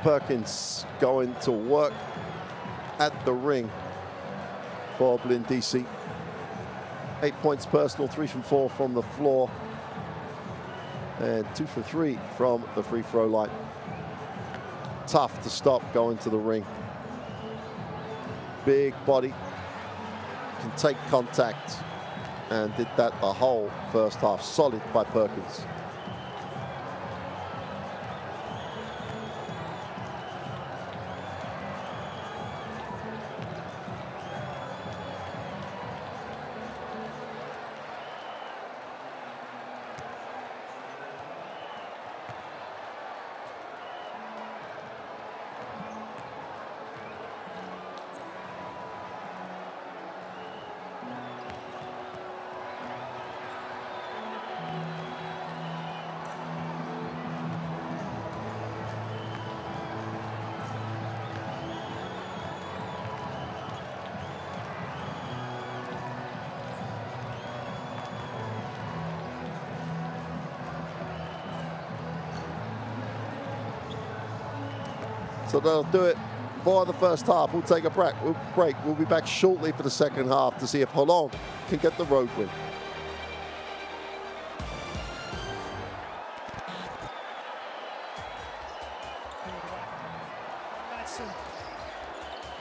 Perkins going to work at the ring for Brindisi. 8 points personal, 3 from 4 from the floor, and 2 for 3 from the free throw line. Tough to stop going to the ring. Big body, can take contact, and did that the whole first half. Solid by Perkins. So that'll do it for the first half. We'll take a break. We'll be back shortly for the second half to see if Holon can get the road win.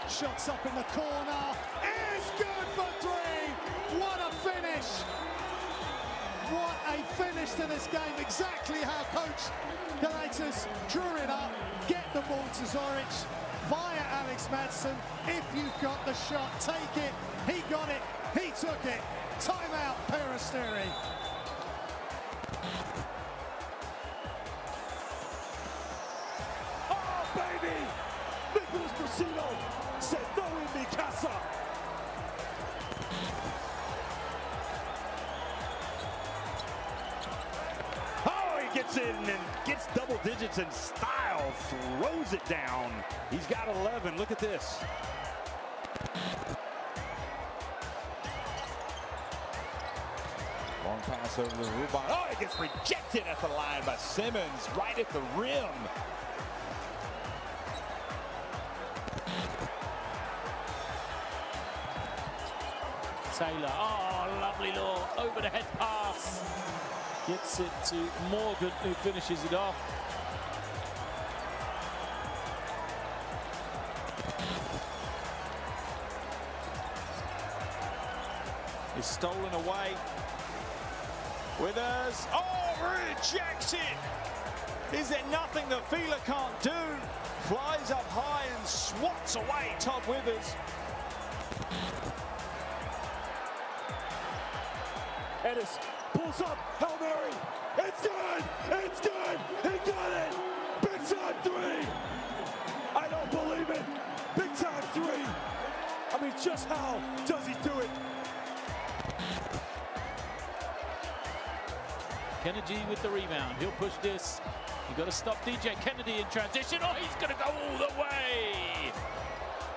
Shots up in the corner. Is good for three. What a finish. What a finish to this game. Exactly how Coach Galatas drew it up. Get the ball to Zoric via Alex Madsen. If you've got the shot, take it. He got it. He took it. Timeout, Peristeri. Oh, baby! Nicholas Brasino said no in mi casa. Gets in and gets double digits in style, throws it down. He's got 11. Look at this. Long pass over to Ruban. Oh, it gets rejected at the line by Simmons, right at the rim. Taylor, oh, lovely little over the head pass. Gets it to Morgan, who finishes it off. Is stolen away. Withers, oh, rejects it. Is there nothing that Fila can't do? Flies up high and swats away Todd Withers. Ennis pulls up, Hail Mary, it's good, it's good, he got it, big time three, I don't believe it, big time three, I mean, just how does he do it? Kennedy with the rebound, he'll push this, you've got to stop DJ Kennedy in transition, oh, he's going to go all the way,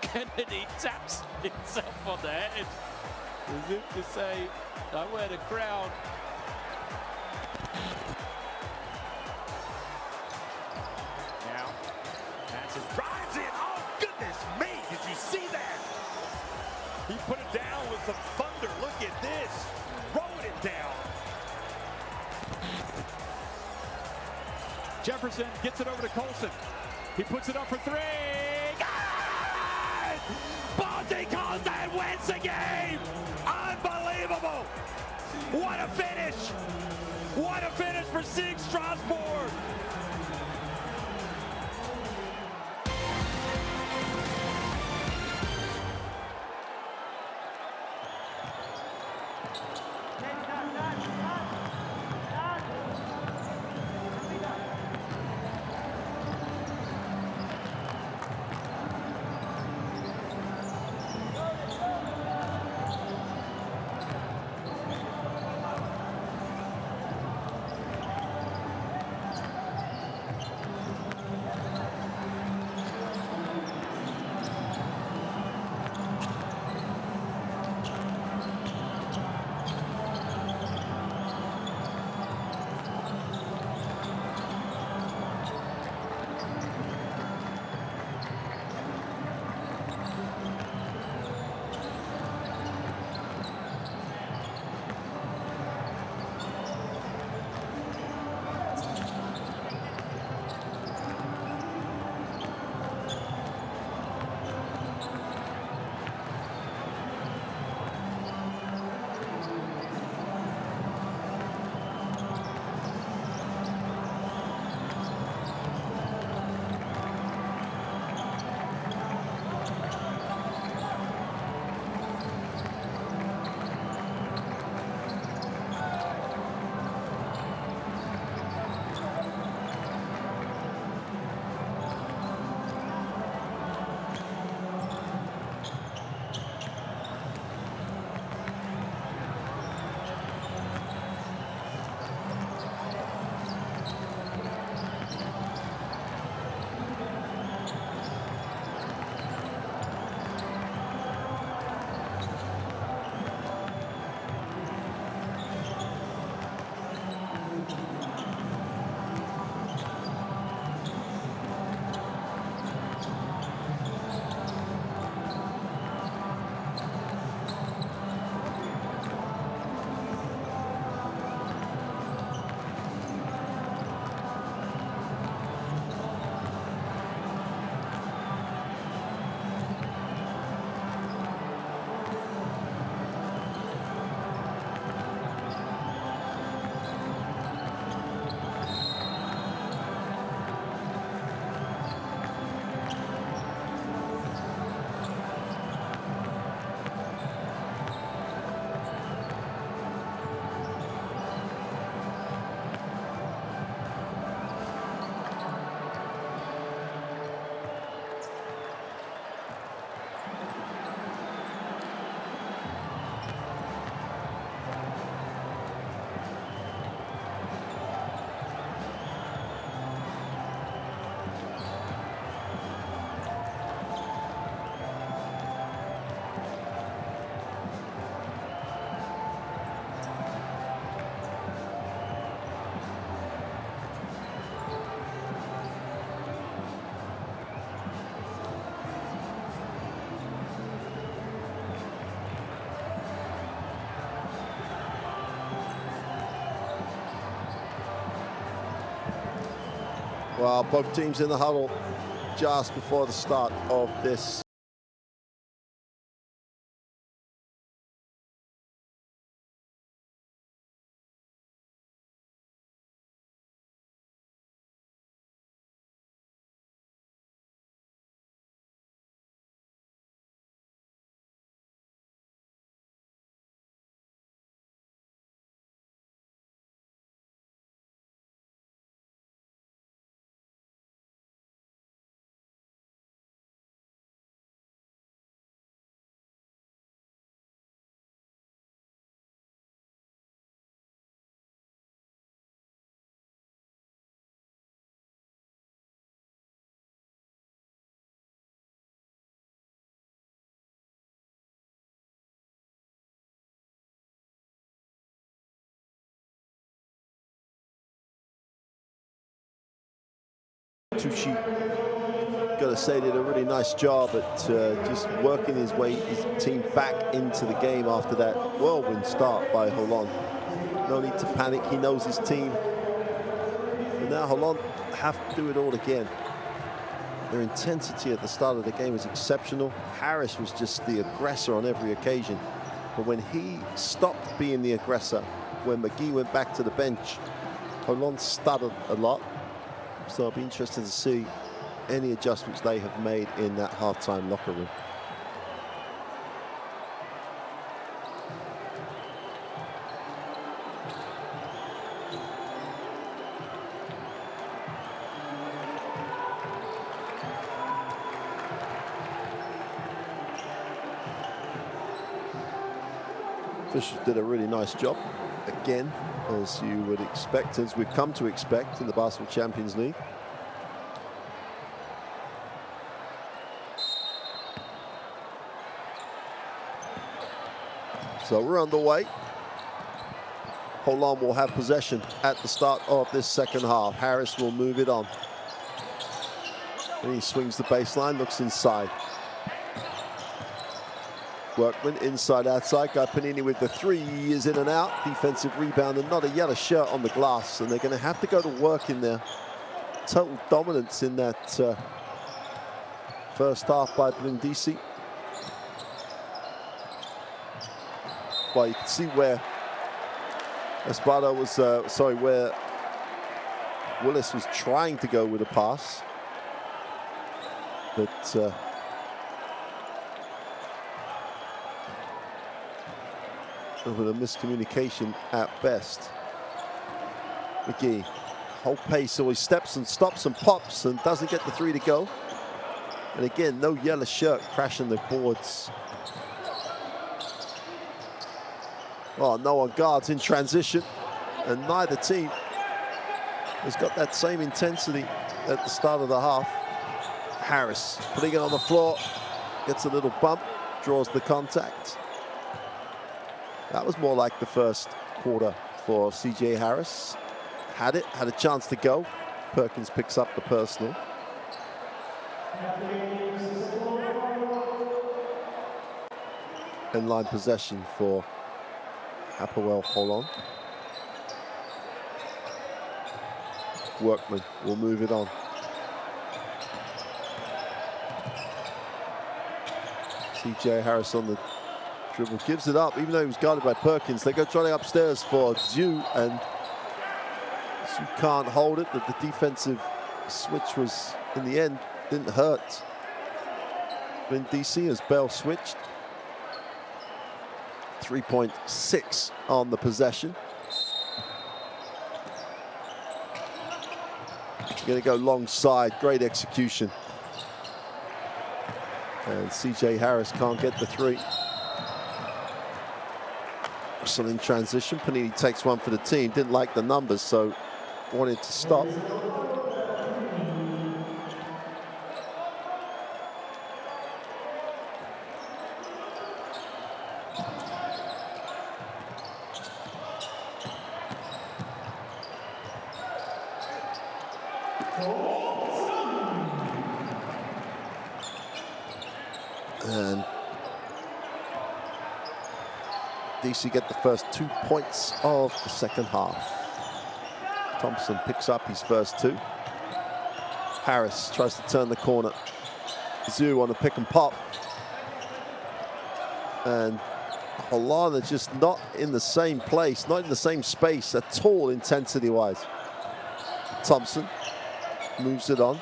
Kennedy taps himself on the head, as if to say, I wear the crown. Now, Madsen drives it. Oh, goodness me. Did you see that? He put it down with some thunder. Look at this. Rolling it down. Jefferson gets it over to Colson. He puts it up for three. Bonte calls that wins the game. Unbelievable. What a finish. What a finish for Sieg Strasbourg. Well, both teams in the huddle just before the start of this. Tucci, gotta say, did a really nice job at just working his team back into the game after that whirlwind start by Holon. No need to panic, he knows his team. And now Holon have to do it all again. Their intensity at the start of the game was exceptional. Harris was just the aggressor on every occasion. But when he stopped being the aggressor, when McGee went back to the bench, Holon stuttered a lot. So it'll be interesting to see any adjustments they have made in that halftime locker room. Fisher did a really nice job again, as you would expect, as we've come to expect in the Basketball Champions League. So we're underway. Holon will have possession at the start of this second half. Harris will move it on. And he swings the baseline, looks inside. Workman inside, outside. Guy Panini with the three, he is in and out. Defensive rebound and not a yellow shirt on the glass. And they're going to have to go to work in there. Total dominance in that first half by Brindisi. Well, you can see where Espada was, where Willis was trying to go with a pass. But with a miscommunication at best. McGee, whole pace, so he steps and stops and pops and doesn't get the three to go. And again, no yellow shirt crashing the boards. Oh, no one guards in transition, and neither team has got that same intensity at the start of the half. Harris putting it on the floor, gets a little bump, draws the contact. That was more like the first quarter for CJ Harris. Had a chance to go. Perkins picks up the personal. Inline possession for Hapoel Holon. Workman will move it on. CJ Harris on the dribble, gives it up, even though he was guarded by Perkins. They go trotting upstairs for Zhu, and Zhu can't hold it. But the defensive switch was, in the end, didn't hurt Brindisi as Bell switched. 3.6 on the possession. Going to go long side, great execution. And CJ Harris can't get the three. Russell in transition. Panini takes one for the team. Didn't like the numbers, so wanted to stop. And DC get the first 2 points of the second half. Thompson picks up his first two. Harris tries to turn the corner. Zoo on the pick and pop. And Holon are just not in the same place, not in the same space at all, intensity-wise. Thompson moves it on.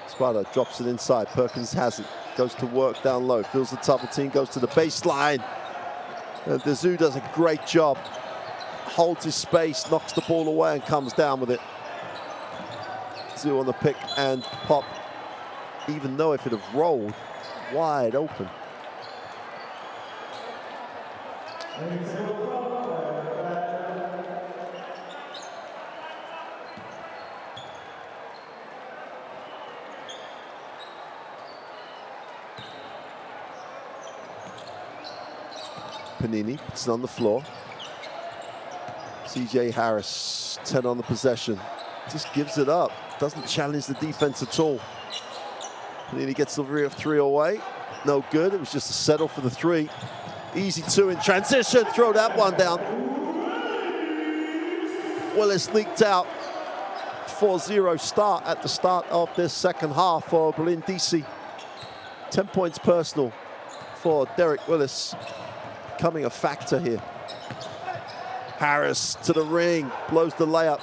Spada drops it inside. Perkins has it. Goes to work down low. Feels the tougher team. Goes to the baseline. And Zoo does a great job. Holds his space, knocks the ball away, and comes down with it. Zoo on the pick and pop. Even though if it had rolled, wide open. Panini puts it on the floor. CJ Harris, 10 on the possession. Just gives it up. Doesn't challenge the defense at all. Panini gets the three away. No good. It was just a settle for the three. Easy two in transition. Throw that one down. Willis leaked out. 4-0 start at the start of this second half for Brindisi. 10 points personal for Derek Willis. Becoming a factor here. Harris to the ring, blows the layup.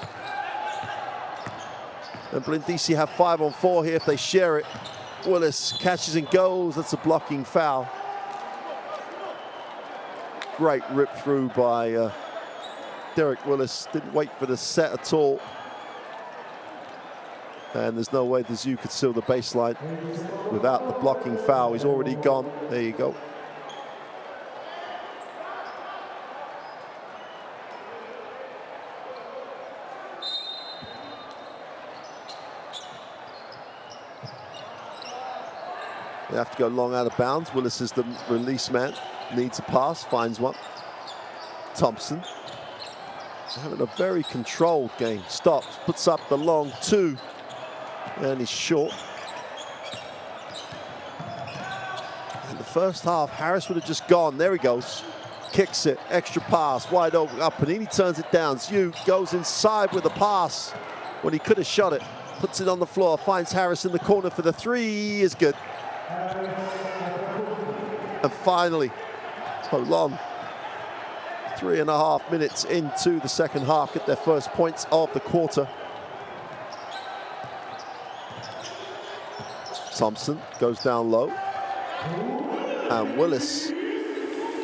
And Brindisi have 5-on-4 here if they share it. Willis catches and goes. That's a blocking foul. Great rip through by Derek Willis. Didn't wait for the set at all. And there's no way the Zoo could seal the baseline without the blocking foul. He's already gone. There you go. They have to go long out of bounds. Willis is the release man. Needs a pass, finds one. Thompson having a very controlled game. Stops, puts up the long two, and he's short. In the first half, Harris would have just gone. There he goes. Kicks it, extra pass, wide open. Up, Panini turns it down. Zhu goes inside with a pass when he could have shot it. Puts it on the floor, finds Harris in the corner for the three. Is good. And finally, Holon, 3.5 minutes into the second half, get their first points of the quarter. Thompson goes down low. And Willis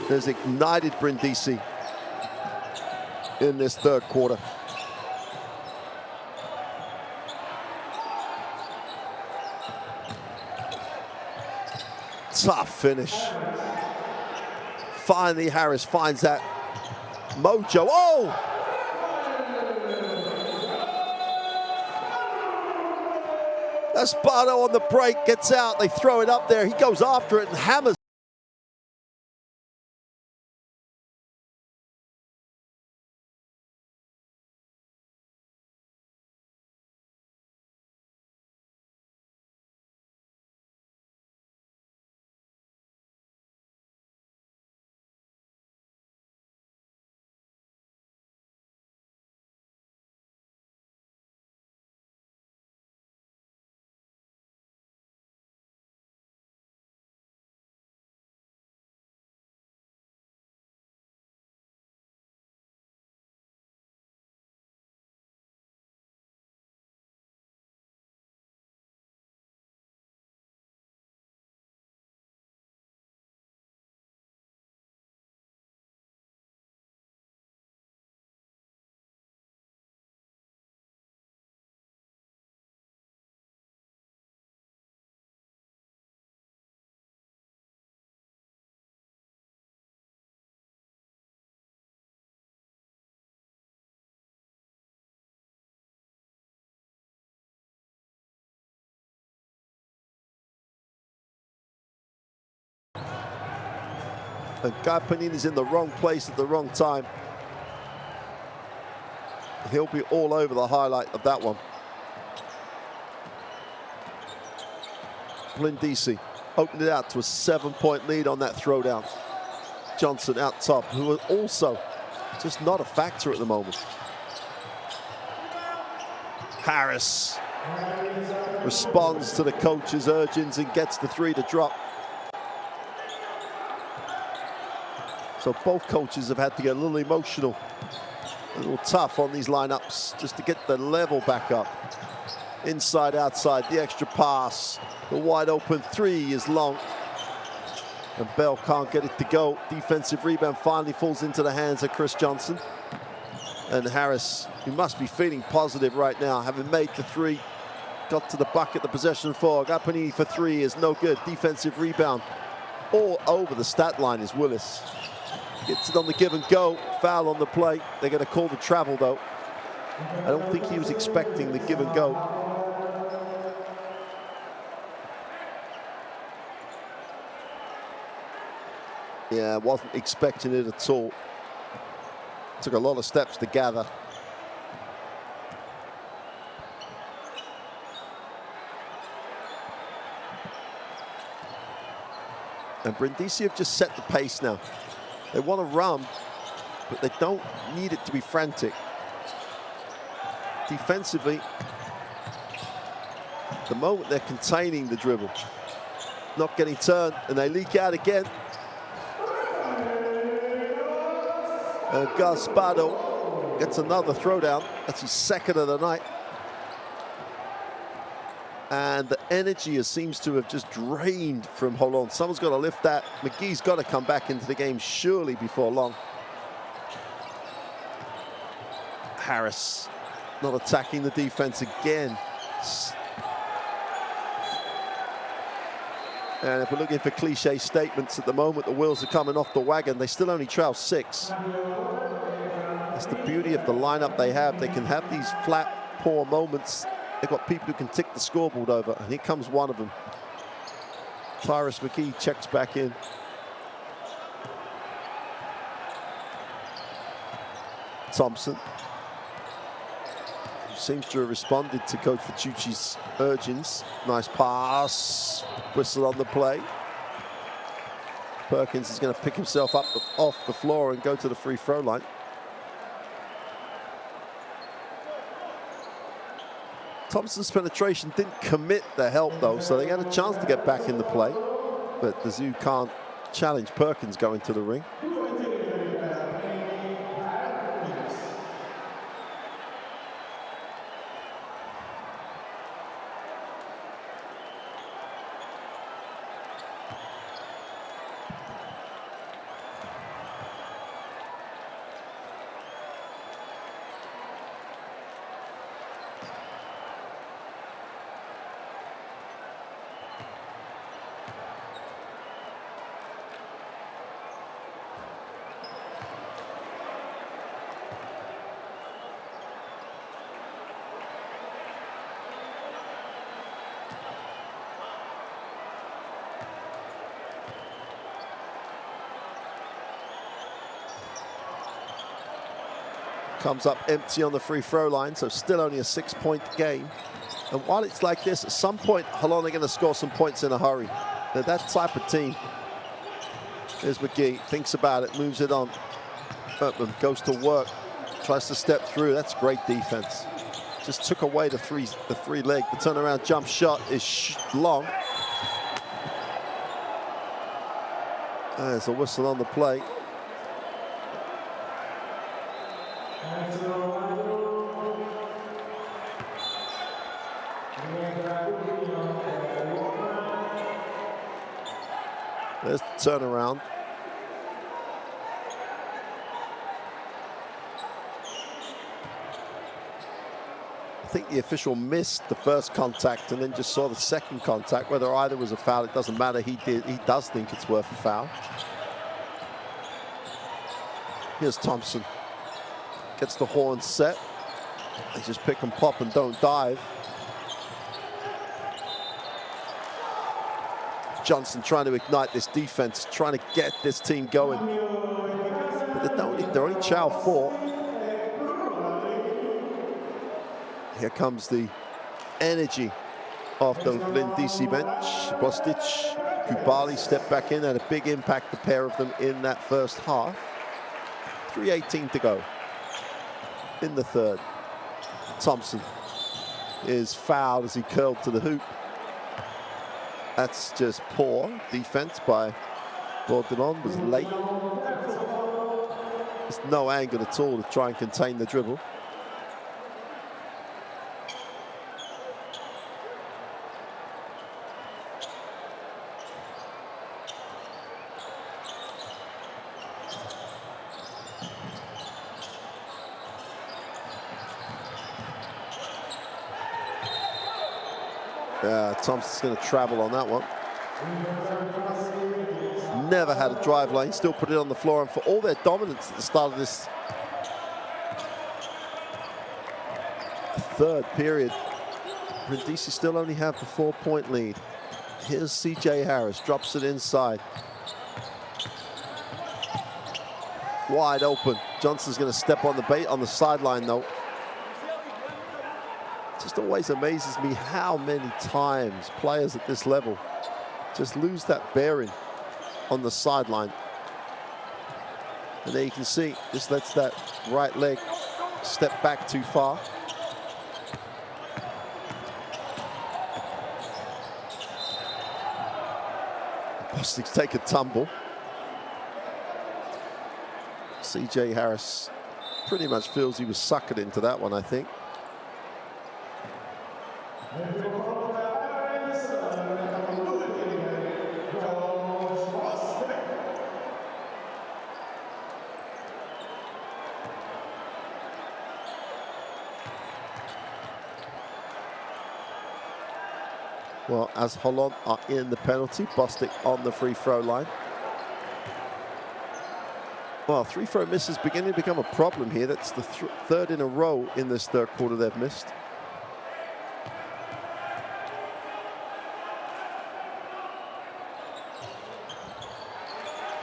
has ignited Brindisi in this third quarter. Tough finish. Finally, Harris finds that mojo. Oh! Esparto on the break, gets out. They throw it up there. He goes after it and hammers. And Guy Panini's in the wrong place at the wrong time. He'll be all over the highlight of that one. Brindisi opened it out to a 7-point lead on that throwdown. Johnson out top, who are also just not a factor at the moment. Harris responds to the coach's urgings and gets the three to drop. So both coaches have had to get a little emotional, a little tough on these lineups just to get the level back up. Inside, outside, the extra pass, the wide open three is long. And Bell can't get it to go. Defensive rebound finally falls into the hands of Chris Johnson. And Harris, who must be feeling positive right now, having made the three, got to the bucket, the possession for Gapani for three is no good. Defensive rebound all over the stat line is Willis. Gets it on the give and go, foul on the play. They're going to call the travel though. I don't think he was expecting the give and go. Yeah, wasn't expecting it at all. Took a lot of steps to gather. And Brindisi have just set the pace now. They want to run, but they don't need it to be frantic. Defensively, the moment they're containing the dribble, not getting turned, and they leak out again. And Gaspado gets another throwdown. That's his second of the night. And the energy seems to have just drained from Holon. Someone's got to lift that. McGee's got to come back into the game surely before long. Harris not attacking the defense again. And if we're looking for cliche statements at the moment, the wheels are coming off the wagon. They still only trail 6. That's the beauty of the lineup they have. They can have these flat, poor moments. They've got people who can tick the scoreboard over, and here comes one of them. Tyrus McGee checks back in. Thompson seems to have responded to Coach Fitucci's urgings. Nice pass, whistle on the play. Perkins is going to pick himself up off the floor and go to the free throw line. Thompson's penetration didn't commit the help though, so they had a chance to get back in the play. But the Zoo can't challenge Perkins going to the ring. Comes up empty on the free throw line, so still only a 6-point game. And while it's like this, at some point, Holon are going to score some points in a hurry. They're that type of team. Here's McGee, thinks about it, moves it on. Burtman goes to work, tries to step through. That's great defense. Just took away the three leg. The turnaround jump shot is long. There's a whistle on the play. There's the turnaround. I think the official missed the first contact and then just saw the second contact. Whether either was a foul, it doesn't matter. He does think it's worth a foul. Here's Thompson. Gets the horn set. They just pick and pop and don't dive. Johnson trying to ignite this defense, trying to get this team going. But they're only chow 4. Here comes the energy of the Brindisi bench. Bostic, Kubali step back in, had a big impact, the pair of them in that first half. 3:18 to go in the third. Thompson is fouled as he curled to the hoop. That's just poor defense by Bordelon, was late. There's no angle at all to try and contain the dribble. Thompson's going to travel on that one. Never had a drive lane, still put it on the floor, and for all their dominance at the start of this third period, Brindisi still only have the 4-point lead. Here's CJ Harris, drops it inside. Wide open. Johnson's going to step on the bait on the sideline though. Just always amazes me how many times players at this level just lose that bearing on the sideline. And there you can see, just lets that right leg step back too far. Bostic's take a tumble. CJ Harris pretty much feels he was suckered into that one, I think. Well, as Holon are in the penalty, Bostic on the free throw line. Well, free throw misses beginning to become a problem here. That's the third in a row in this third quarter they've missed.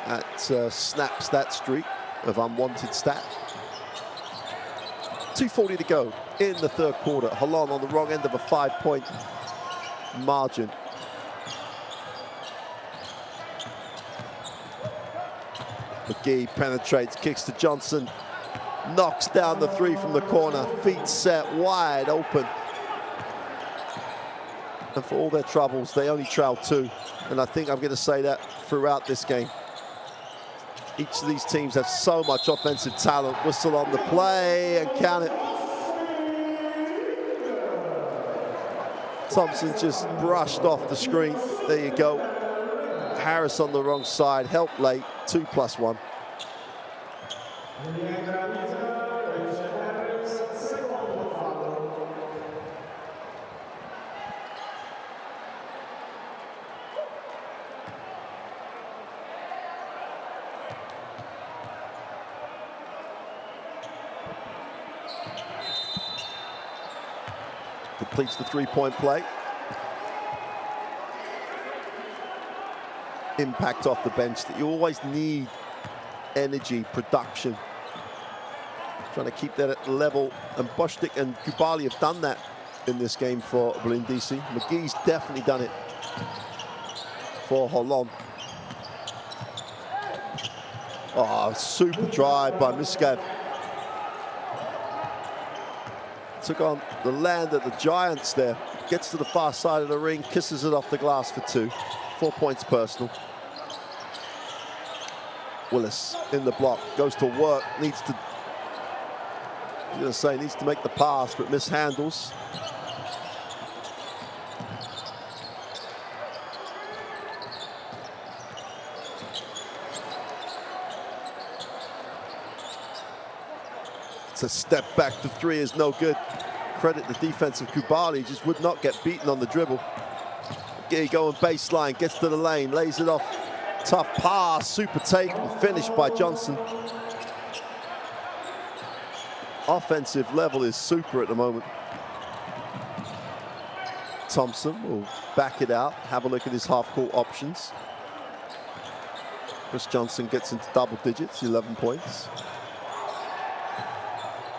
That snaps that streak of unwanted stats. 2:40 to go in the third quarter. Holon on the wrong end of a 5-point margin. McGee penetrates, kicks to Johnson, knocks down the three from the corner, feet set wide open. And for all their troubles, they only trail 2. And I think I'm going to say that throughout this game. Each of these teams have so much offensive talent. Whistle on the play and count it. Thompson just brushed off the screen. There you go. Harris on the wrong side, help late, 2+1. Completes the 3-point play. Impact off the bench that you always need. Energy, production. Trying to keep that at level. And Bostic and Kubali have done that in this game for Brindisi. McGee's definitely done it for Holon. Oh, super drive by Miskav. Took on the land at the Giants there. Gets to the far side of the ring, kisses it off the glass for 2. 4 points personal. Willis in the block, goes to work, needs to, I'm going to say, needs to make the pass, but mishandles. It's a step back to 3 is no good. Credit the defense of Kubali, just would not get beaten on the dribble. Again, going baseline, gets to the lane, lays it off. Tough pass, super take, and finished by Johnson. Offensive level is super at the moment. Thompson will back it out, have a look at his half-court options. Chris Johnson gets into double digits, 11 points.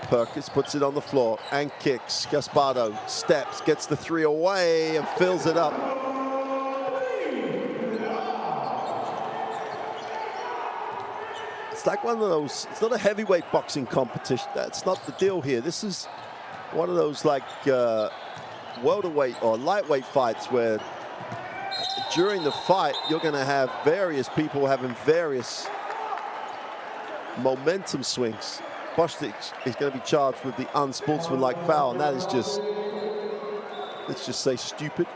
Perkins puts it on the floor and kicks. Gaspardo steps, gets the 3 away and fills it up. It's like one of those, it's not a heavyweight boxing competition. That's not the deal here. This is one of those like welterweight or lightweight fights where during the fight you're going to have various people having various momentum swings. Bostic is going to be charged with the unsportsmanlike foul, and that is just, let's just say, stupid,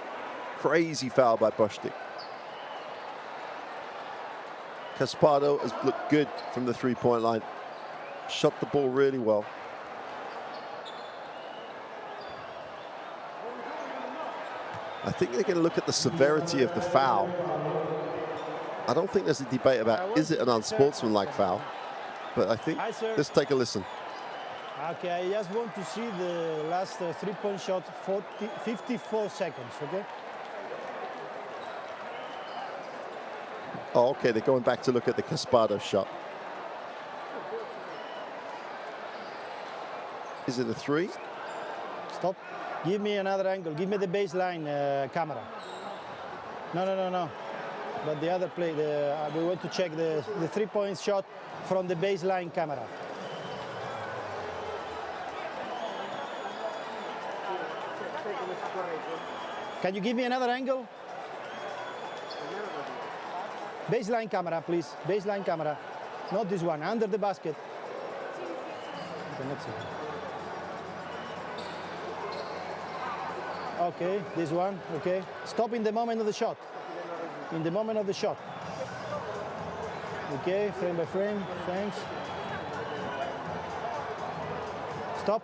crazy foul by Bostic. Caspardo has looked good from the three-point line. Shot the ball really well. I think they're going to look at the severity of the foul. I don't think there's a debate about is it an unsportsmanlike foul, but I think, let's take a listen. Okay, I just want to see the last three-point shot, 54 seconds, okay? Oh, okay, they're going back to look at the Caspardo shot. Is it a three? Stop. Give me another angle. Give me the baseline camera. No. But the other play, we want to check the three-point shot from the baseline camera. Can you give me another angle? Baseline camera, please. Baseline camera. Not this one, under the basket. Cannot see. Okay, this one, okay. Stop in the moment of the shot. In the moment of the shot. Okay, frame by frame, thanks. Stop.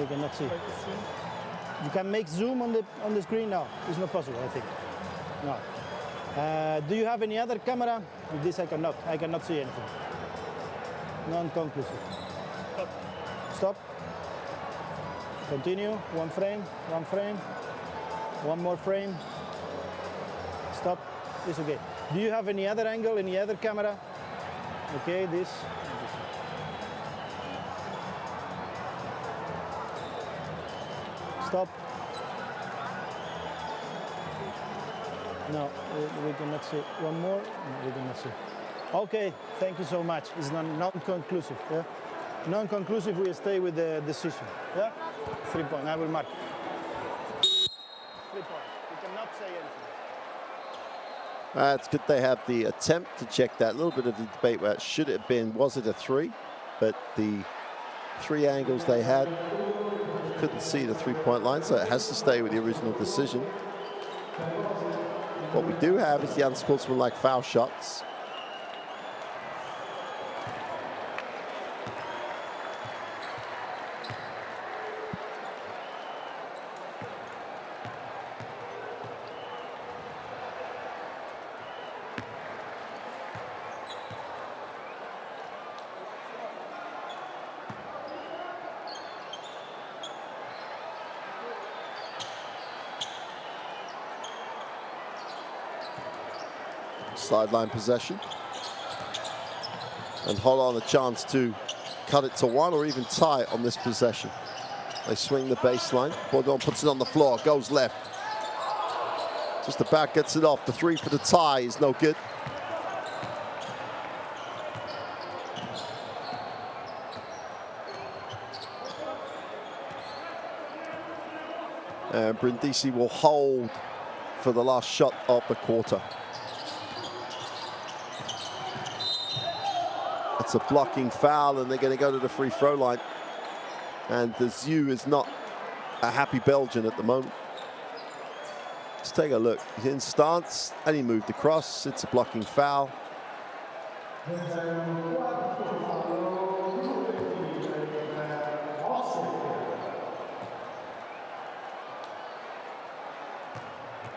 You cannot see. You can make zoom on the screen now. It's not possible, I think. No. Do you have any other camera? With this I cannot see anything. Non-conclusive. Stop. Continue. One frame. One more frame. Stop. It's okay. Do you have any other angle, any other camera? Okay, this. Stop. No, we cannot see. One more. No, we cannot see. Okay, thank you so much. It's non-conclusive. Yeah? Non-conclusive, we stay with the decision. Yeah? 3 point. I will mark. 3 point. We cannot say anything. It's good they have the attempt to check that. A little bit of the debate where should it have been, was it a three? But the three angles they had, couldn't see the three-point line, so it has to stay with the original decision. What we do have is the unsportsmanlike foul shots. Sideline possession. And Holon a chance to cut it to one or even tie on this possession. They swing the baseline. Bourdon puts it on the floor, goes left. Just about gets it off. The three for the tie is no good. And Brindisi will hold for the last shot of the quarter. It's a blocking foul, and they're going to go to the free throw line. And the Zhu is not a happy Belgian at the moment. Let's take a look. He's in stance, and he moved across. It's a blocking foul.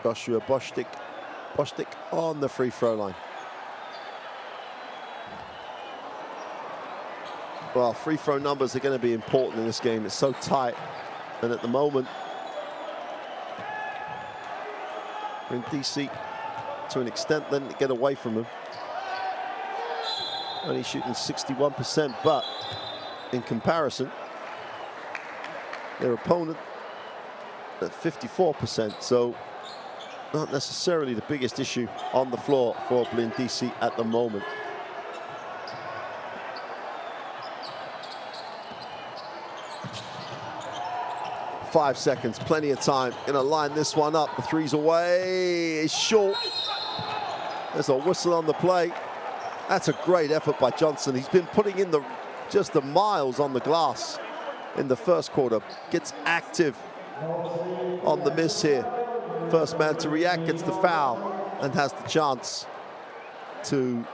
Joshua Bostic on the free throw line. Well, free throw numbers are going to be important in this game. It's so tight. And at the moment, Brindisi, to an extent, letting it get away from him. Only shooting 61%, but in comparison, their opponent at 54%. So not necessarily the biggest issue on the floor for Brindisi at the moment. 5 seconds, plenty of time. Gonna line this one up. The three's away, it's short. There's a whistle on the play. That's a great effort by Johnson. He's been putting in just the miles on the glass in the first quarter. Gets active on the miss here. First man to react gets the foul and has the chance to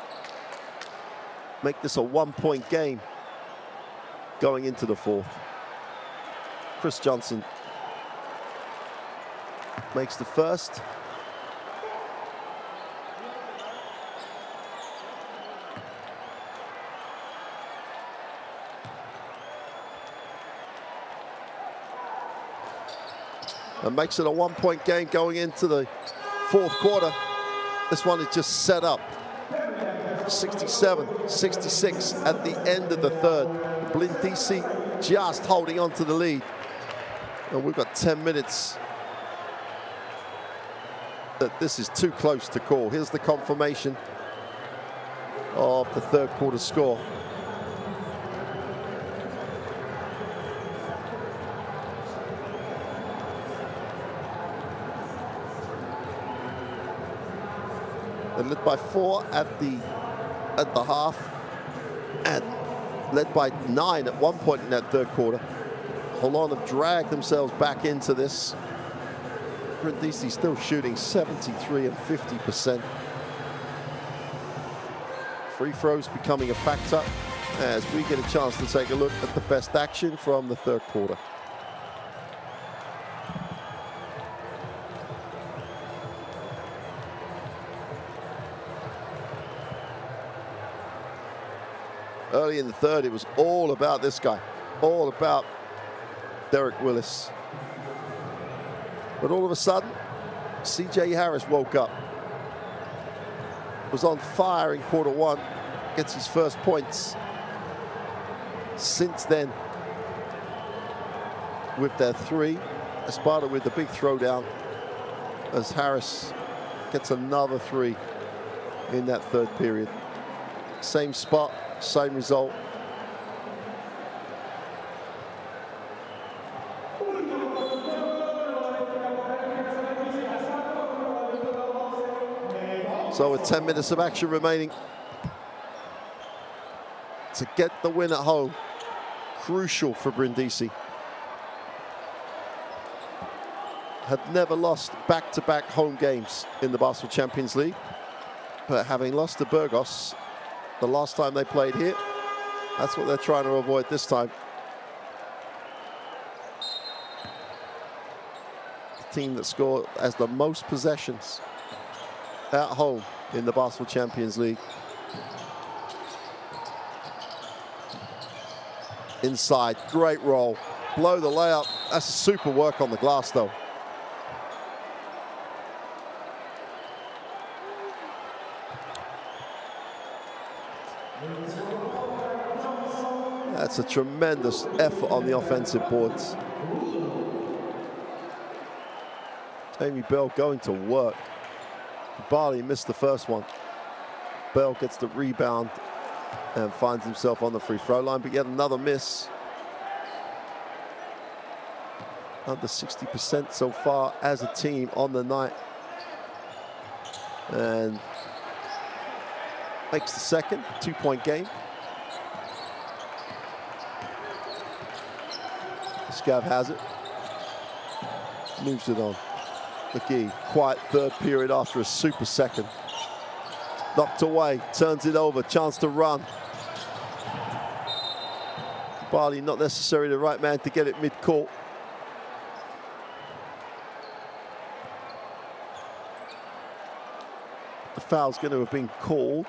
make this a 1-point game going into the fourth. Chris Johnson makes the first. And makes it a 1-point game going into the fourth quarter. This one is just set up. 67-66 at the end of the third. Brindisi just holding on to the lead. And we've got 10 minutes that this is too close to call. Here's the confirmation of the third quarter score. They're led by 4 at the half, and led by 9 at one point in that third quarter. Holon have dragged themselves back into this. Brindisi still shooting 73 and 50%. Free throws becoming a factor as we get a chance to take a look at the best action from the third quarter. Early in the third, it was all about this guy, all about Derek Willis. But all of a sudden, C.J. Harris woke up. Was on fire in quarter one, gets his first points. Since then, with their three, Espada with the big throwdown as Harris gets another three in that third period. Same spot, same result. So with 10 minutes of action remaining to get the win at home, crucial for Brindisi. Had never lost back-to-back home games in the Basketball Champions League, but having lost to Burgos the last time they played here, that's what they're trying to avoid this time. The team that scored as the most possessions at home in the Basketball Champions League. Inside, great roll, blow the layup. That's super work on the glass though. That's a tremendous effort on the offensive boards. Amy Bell going to work. Barley missed the first one. Bell gets the rebound and finds himself on the free throw line, but yet another miss. Under 60% so far as a team on the night. And makes the second, 2-point game. Scav has it. Moves it on. McGee, quiet third period after a super second. Knocked away, turns it over, chance to run. Barley not necessarily the right man to get it mid-court. The foul's going to have been called.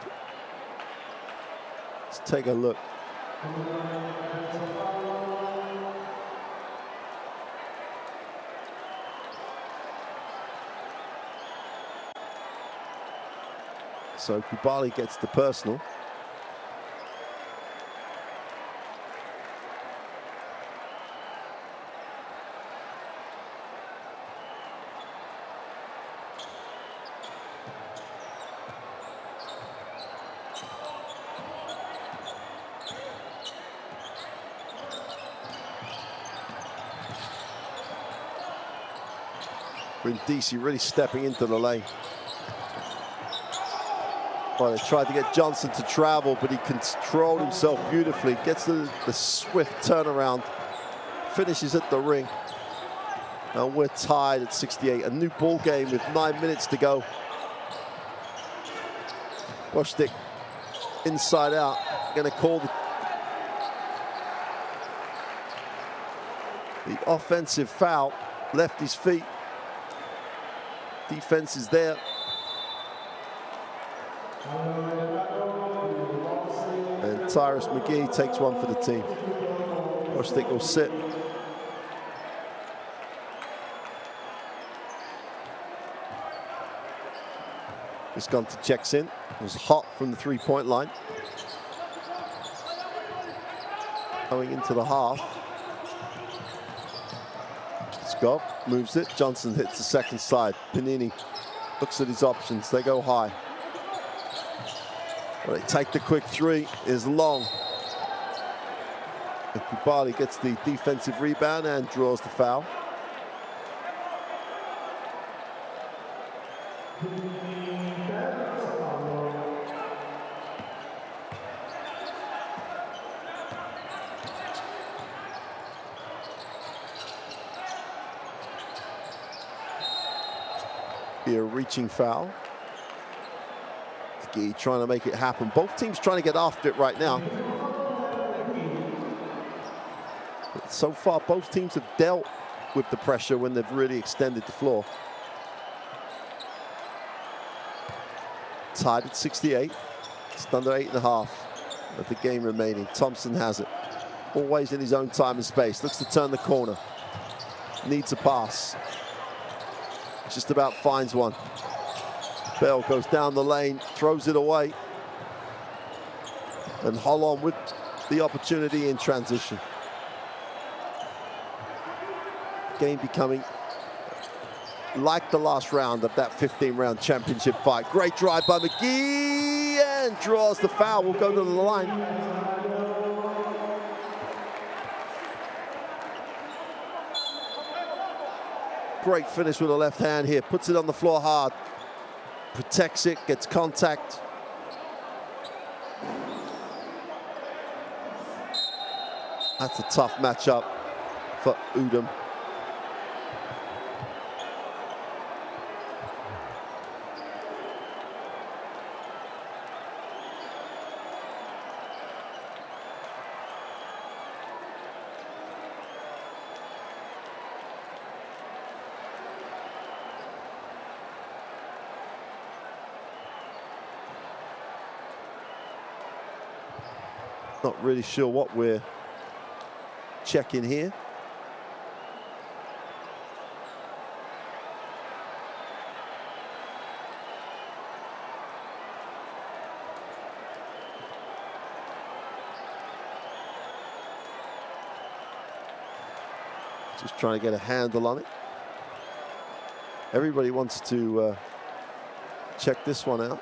Let's take a look. So Kubali gets the personal. Brindisi really stepping into the lane. Well, they tried to get Johnson to travel, but he controlled himself beautifully. Gets the swift turnaround, finishes at the ring. And we're tied at 68. A new ball game with 9 minutes to go. Bostic inside out, going to call the offensive foul. Left his feet. Defense is there. And Tyrus McGee takes one for the team. Bostic will sit. Visconti checks in. It was hot from the three-point line. Going into the half. Scott moves it. Johnson hits the second side. Panini looks at his options. They go high. Well, they take the quick three. Is long. And Kubali gets the defensive rebound and draws the foul. Be a reaching foul. McGee trying to make it happen. Both teams trying to get after it right now. But so far, both teams have dealt with the pressure when they've really extended the floor. Tied at 68. Just under 8.5 of the game remaining. Thompson has it. Always in his own time and space. Looks to turn the corner. Needs a pass. Just about finds one. Bell goes down the lane, throws it away. And Holon with the opportunity in transition. Game becoming like the last round of that 15-round championship fight. Great drive by McGee and draws the foul. Will go to the line. Great finish with the left hand here. Puts it on the floor hard. Protects it, gets contact. That's a tough matchup for Udom. Not really sure what we're checking here. Just trying to get a handle on it. Everybody wants to check this one out.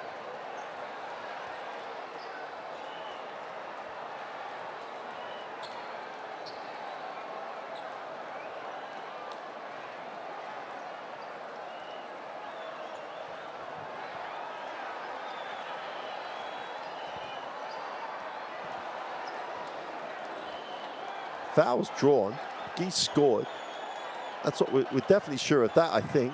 Foul was drawn. Gee scored. That's what we're definitely sure of that, I think.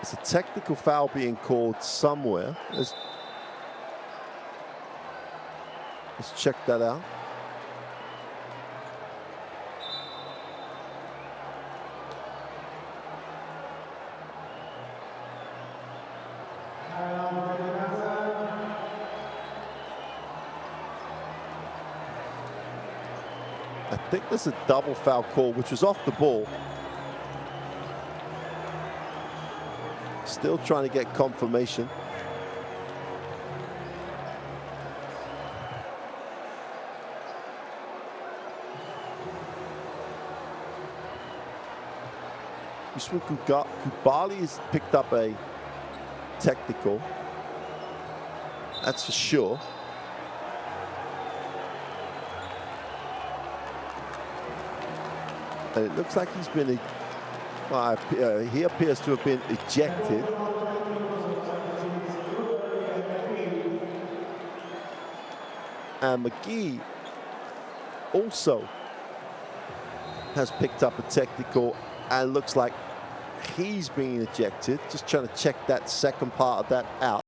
There's a technical foul being called somewhere. Let's check that out. I think there's a double foul call, which was off the ball. Still trying to get confirmation. Usman Kubali has picked up a technical. That's for sure. And it looks like he's been, he appears to have been ejected. And McGee also has picked up a technical and looks like he's being ejected. Just trying to check that second part of that out.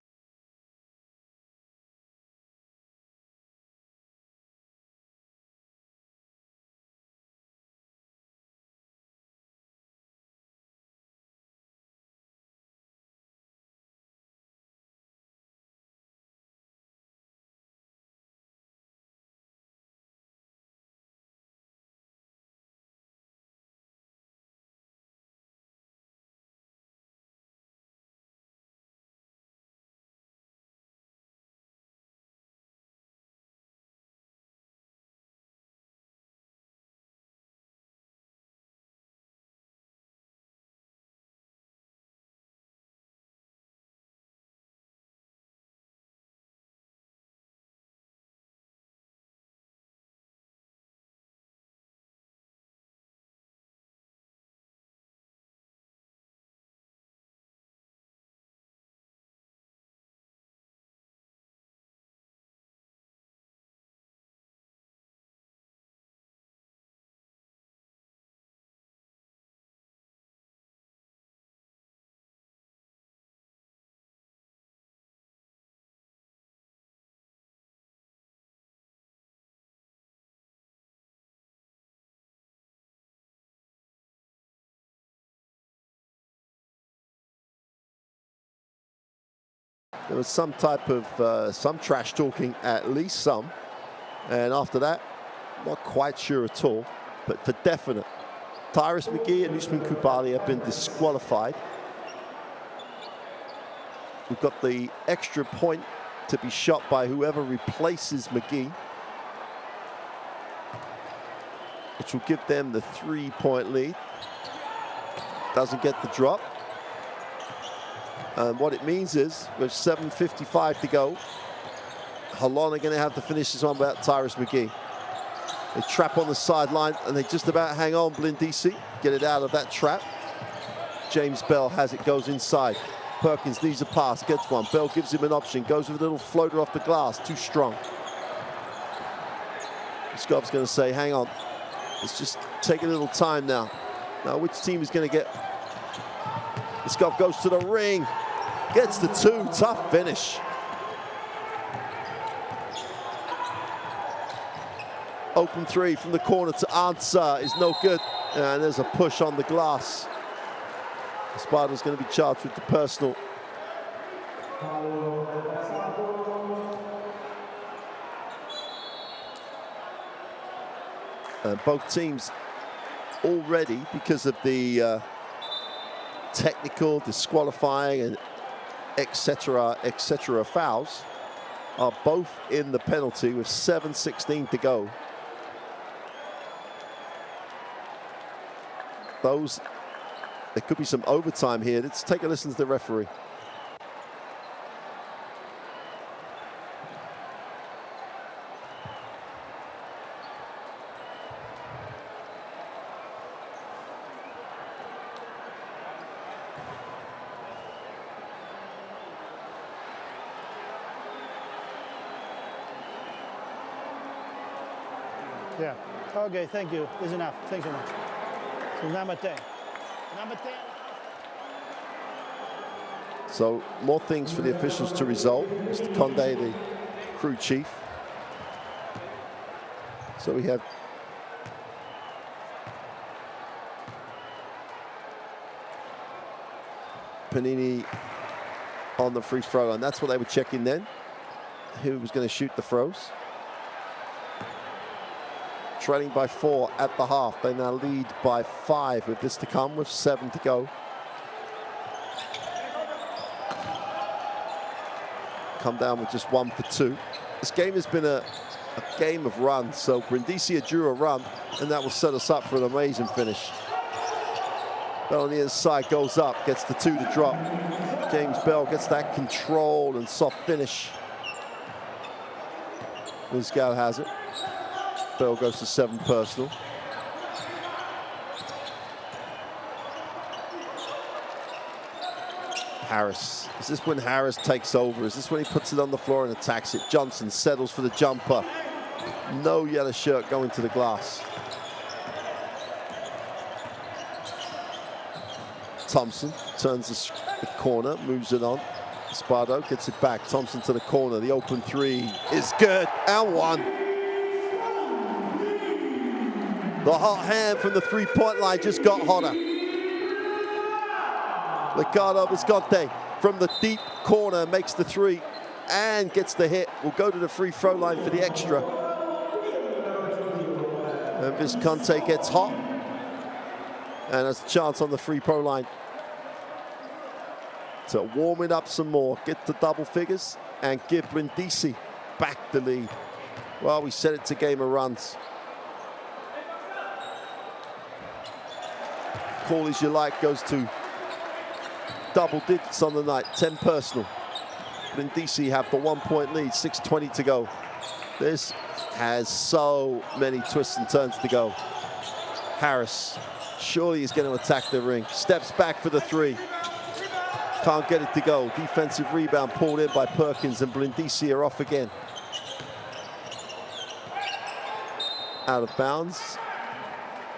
There was some type of, some trash talking, at least some. And after that, not quite sure at all, but for definite. Tyrus McGee and Usman Kubali have been disqualified. We've got the extra point to be shot by whoever replaces McGee, which will give them the 3-point lead. Doesn't get the drop. And what it means is, with 7:55 to go, Holon are going to have to finish this one without Tyrus McGee. They trap on the sideline, and they just about hang on. Brindisi get it out of that trap. James Bell has it, goes inside. Perkins needs a pass, gets one. Bell gives him an option, goes with a little floater off the glass, too strong. Skov's going to say, hang on, let's just take a little time now. Now, which team is going to get... Skov goes to the ring, gets the 2, tough finish. Open 3 from the corner to answer is no good. And there's a push on the glass. Sparta's going to be charged with the personal. Both teams already, because of the technical, disqualifying, and etc., fouls, are both in the penalty with 7:16 to go. There could be some overtime here. Let's take a listen to the referee. Yeah. Okay, thank you. It's enough. Thanks so much. So number 10. Number 10. So more things for the officials to resolve. Mr. Conde, the crew chief. So we have Panini on the free throw, and that's what they were checking then. Who was going to shoot the throws? Trailing by 4 at the half. They now lead by 5 with this to come, with 7 to go. Come down with just 1 for 2. This game has been a game of runs, so Brindisi drew a run, and that will set us up for an amazing finish. Bell on the inside goes up, gets the 2 to drop. James Bell gets that control and soft finish. Luzgal has it. Bell goes to 7 personal. Harris. Is this when Harris takes over? Is this when he puts it on the floor and attacks it? Johnson settles for the jumper. No yellow shirt going to the glass. Thompson turns the corner, moves it on. Spardo gets it back. Thompson to the corner. The open three is good, and one. The hot hand from the three-point line just got hotter. Ricardo Visconti from the deep corner makes the three and gets the hit. Will go to the free throw line for the extra. And Visconti gets hot. And has a chance on the free throw line to warm it up some more, get to double figures, and give Brindisi back the lead. Well, we set it to game of runs. Call as you like goes to double digits on the night, 10 personal. Brindisi have the 1-point lead, 6:20 to go. This has so many twists and turns to go. Harris, surely he's going to attack the ring. Steps back for the three. Can't get it to go. Defensive rebound pulled in by Perkins, and Brindisi are off again. Out of bounds.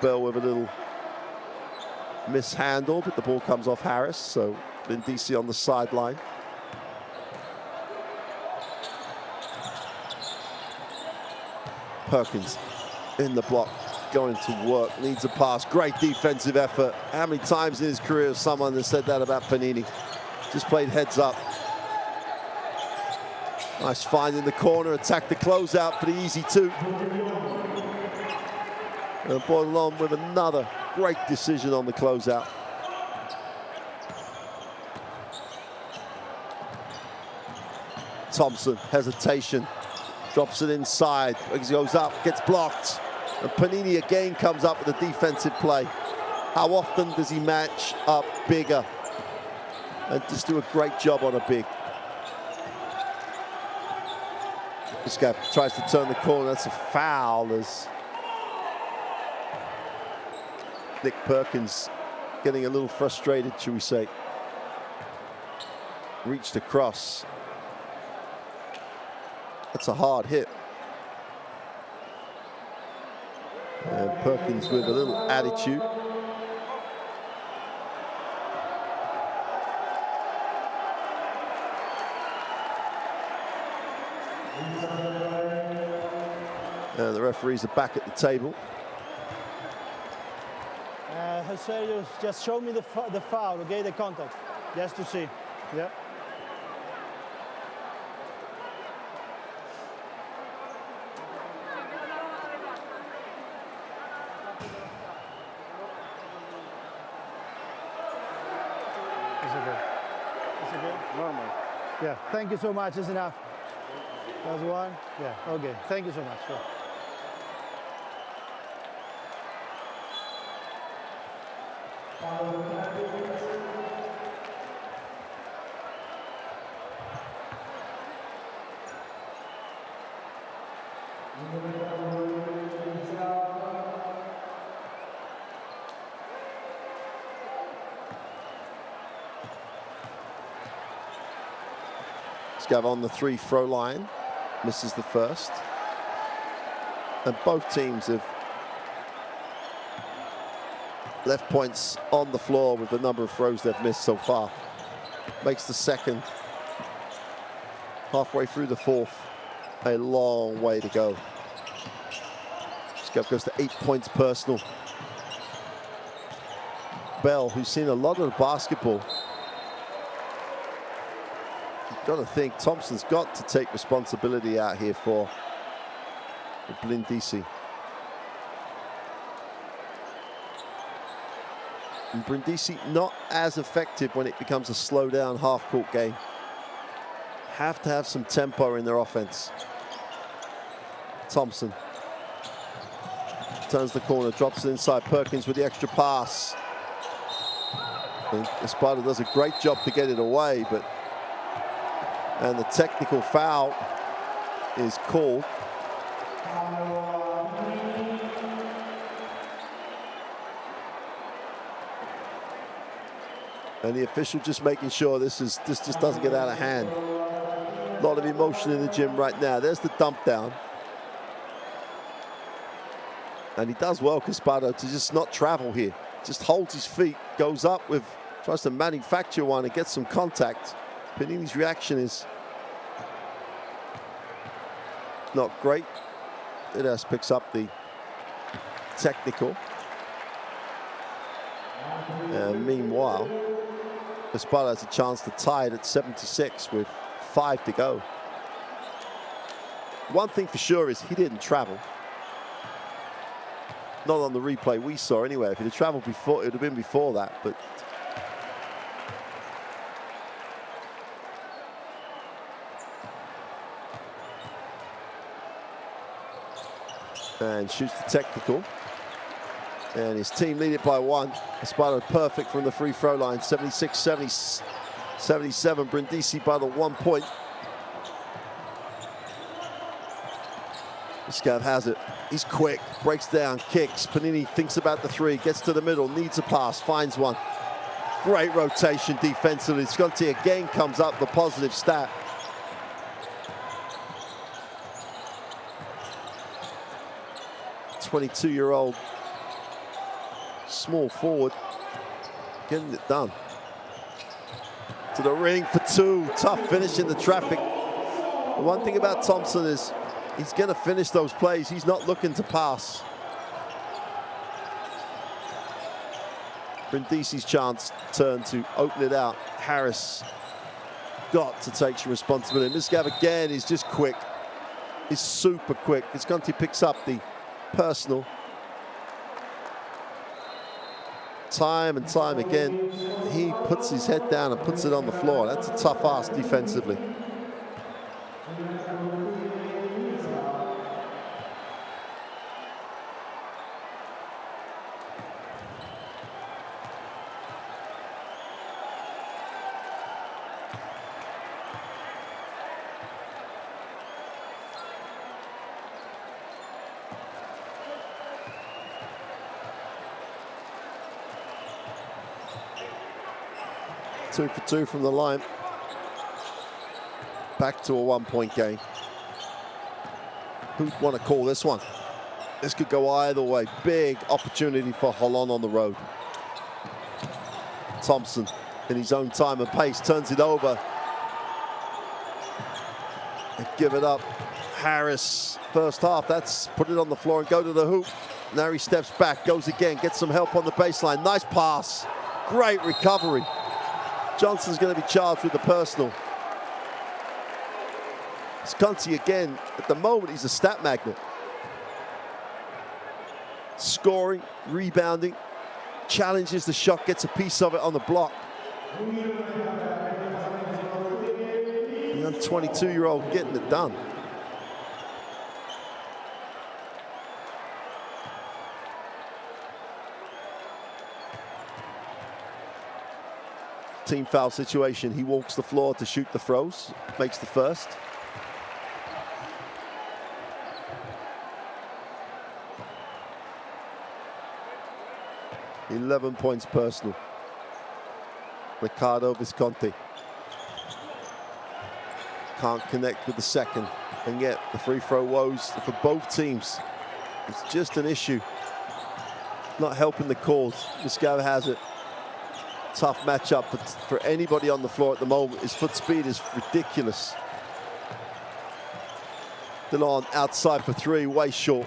Bell with a little mishandle, but the ball comes off Harris, so Brindisi on the sideline. Perkins in the block, going to work, needs a pass, great defensive effort. How many times in his career has someone has said that about Panini? Just played heads up. Nice find in the corner, attack the closeout for the easy two. And Holon with another great decision on the closeout. Thompson, hesitation, drops it inside, goes up, gets blocked. And Panini again comes up with a defensive play. How often does he match up bigger and just do a great job on a big? This guy tries to turn the corner, that's a foul as Nick Perkins getting a little frustrated, shall we say. Reached across. That's a hard hit. And Perkins with a little attitude. And the referees are back at the table. Jose, just show me the foul, okay, the contact, just to see. Yeah. It's okay. It's okay. Normal. Yeah. Thank you so much. It's enough. That's one. Yeah. Okay. Thank you so much. Yeah. Scav on the free throw line, misses the first. And both teams have left points on the floor with the number of throws they've missed so far. Makes the second. Halfway through the fourth. A long way to go. Scav goes to 8 points personal. Bell, who's seen a lot of the basketball. You've got to think Thompson's got to take responsibility out here for Brindisi. And Brindisi not as effective when it becomes a slow down half-court game. Have to have some tempo in their offense. Thompson turns the corner, drops it inside. Perkins with the extra pass. And Espada does a great job to get it away, and the technical foul is called. And the official just making sure this just doesn't get out of hand. A lot of emotion in the gym right now. There's the dump down. And he does well, Caspardo, to just not travel here. Just holds his feet, goes up with, tries to manufacture one and get some contact. Panini's reaction is not great. Didas picks up the technical. And meanwhile, Espada has a chance to tie it at 76 with 5 to go. One thing for sure is he didn't travel. Not on the replay we saw anyway. If he'd have traveled before, it would have been before that, but and shoots the technical. And his team lead it by 1. Espada perfect from the free throw line. 76-77. Brindisi by the 1 point. Scav has it. He's quick, breaks down, kicks. Panini thinks about the 3, gets to the middle, needs a pass, finds one. Great rotation defensively. Sconti again comes up the positive stat. '22-year-old small forward getting it done. To the ring for 2. Tough finish in the traffic. The one thing about Thompson is he's going to finish those plays. He's not looking to pass. Brindisi's chance turn to open it out. Harris got to take some responsibility. Misgav again is just quick. He's super quick. Visconti picks up the personal. Time and time again, he puts his head down and puts it on the floor. That's a tough ask defensively. Two for 2 from the line. Back to a 1-point game. Who'd want to call this one? This could go either way. Big opportunity for Holon on the road. Thompson, in his own time and pace, turns it over. And give it up. Harris, first half, that's put it on the floor and go to the hoop. Now he steps back, goes again, gets some help on the baseline. Nice pass. Great recovery. Johnson's going to be charged with the personal. Sconti again, at the moment, he's a stat magnet. Scoring, rebounding, challenges the shot, gets a piece of it on the block. Young 22-year-old getting it done. Team foul situation. He walks the floor to shoot the throws, makes the first. $11 points personal. Ricardo Visconti can't connect with the second, and yet the free throw woes for both teams. It's just an issue. Not helping the cause. Miscava has it. Tough matchup for anybody on the floor at the moment. His foot speed is ridiculous. Delon outside for 3, way short.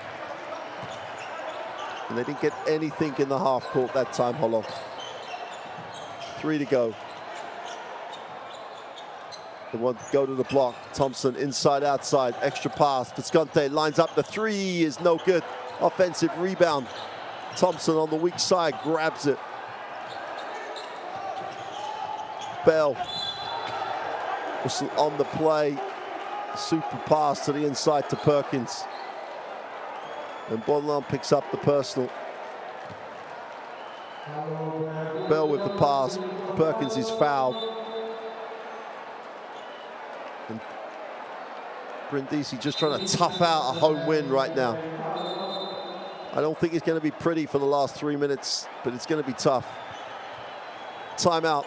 And they didn't get anything in the half court that time, Holon. 3 to go. They want to go to the block. Thompson inside, outside, extra pass. Visconti lines up the 3, is no good. Offensive rebound. Thompson on the weak side, grabs it. Bell, whistle on the play, super pass to the inside to Perkins. And Bonland picks up the personal. Bell with the pass, Perkins is fouled. And Brindisi just trying to tough out a home win right now. I don't think it's going to be pretty for the last 3 minutes, but it's going to be tough. Timeout.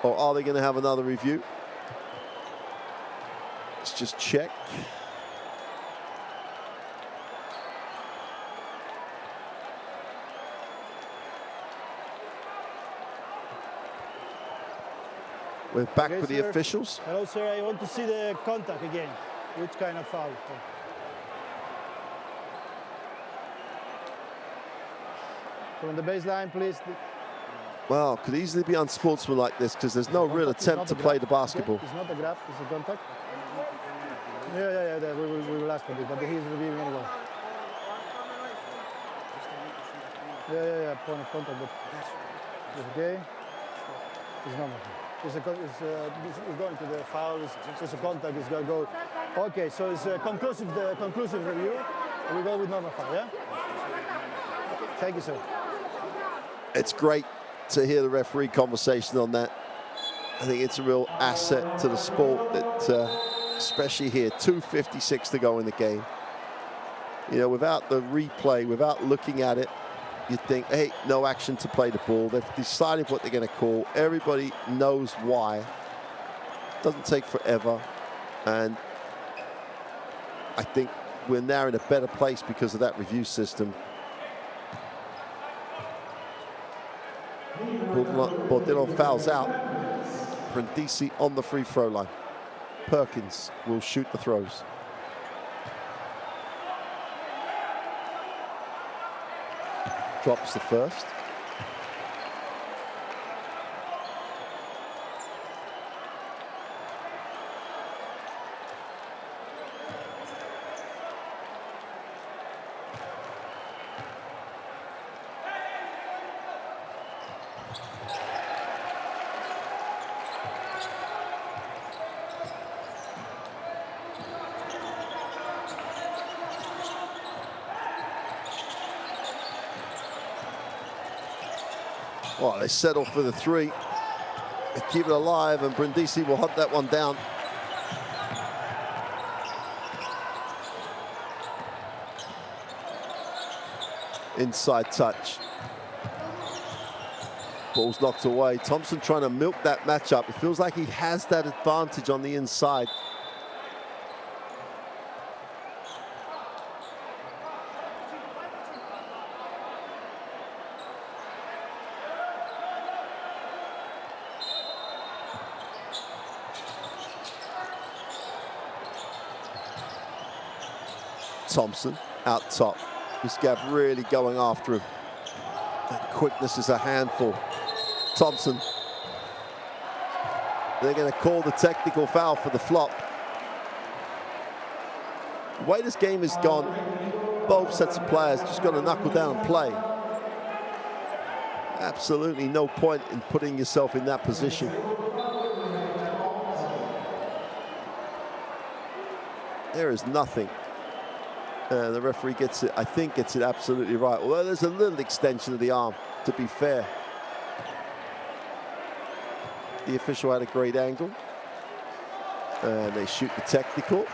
Or are they going to have another review? Let's just check. We're back with the officials. Hello, sir. I want to see the contact again. Which kind of foul? From the baseline, please. Well, could easily be unsportsmanlike this because there's no real attempt to play the basketball. It's not a grab, it's a contact. Yeah, we will ask for this, but he's reviewing anyway. Yeah, point of contact, but it's okay. It's not. It's going to the foul, it's a contact, it's going to go. Okay, so it's the conclusive review. We go with normal foul, yeah? Thank you, sir. It's great to hear the referee conversation on that. I think it's a real asset to the sport that, especially here, 2:56 to go in the game. You know, without the replay, without looking at it, you'd think, hey, no action to play the ball. They've decided what they're going to call. Everybody knows why. Doesn't take forever. And I think we're now in a better place because of that review system. Bordillo fouls out. Brindisi on the free throw line. Perkins will shoot the throws. Drops the first. Well, they settle for the three. They keep it alive, and Brindisi will hunt that one down. Inside touch. Ball's knocked away. Thompson trying to milk that matchup. It feels like he has that advantage on the inside. Thompson out top. This Gav really going after him. That quickness is a handful. Thompson. They're going to call the technical foul for the flop. The way this game has gone, both sets of players just got to knuckle down and play. Absolutely no point in putting yourself in that position. There is nothing. The referee gets it, I think gets it absolutely right. Although there's a little extension of the arm, to be fair. The official had a great angle. And they shoot the technical.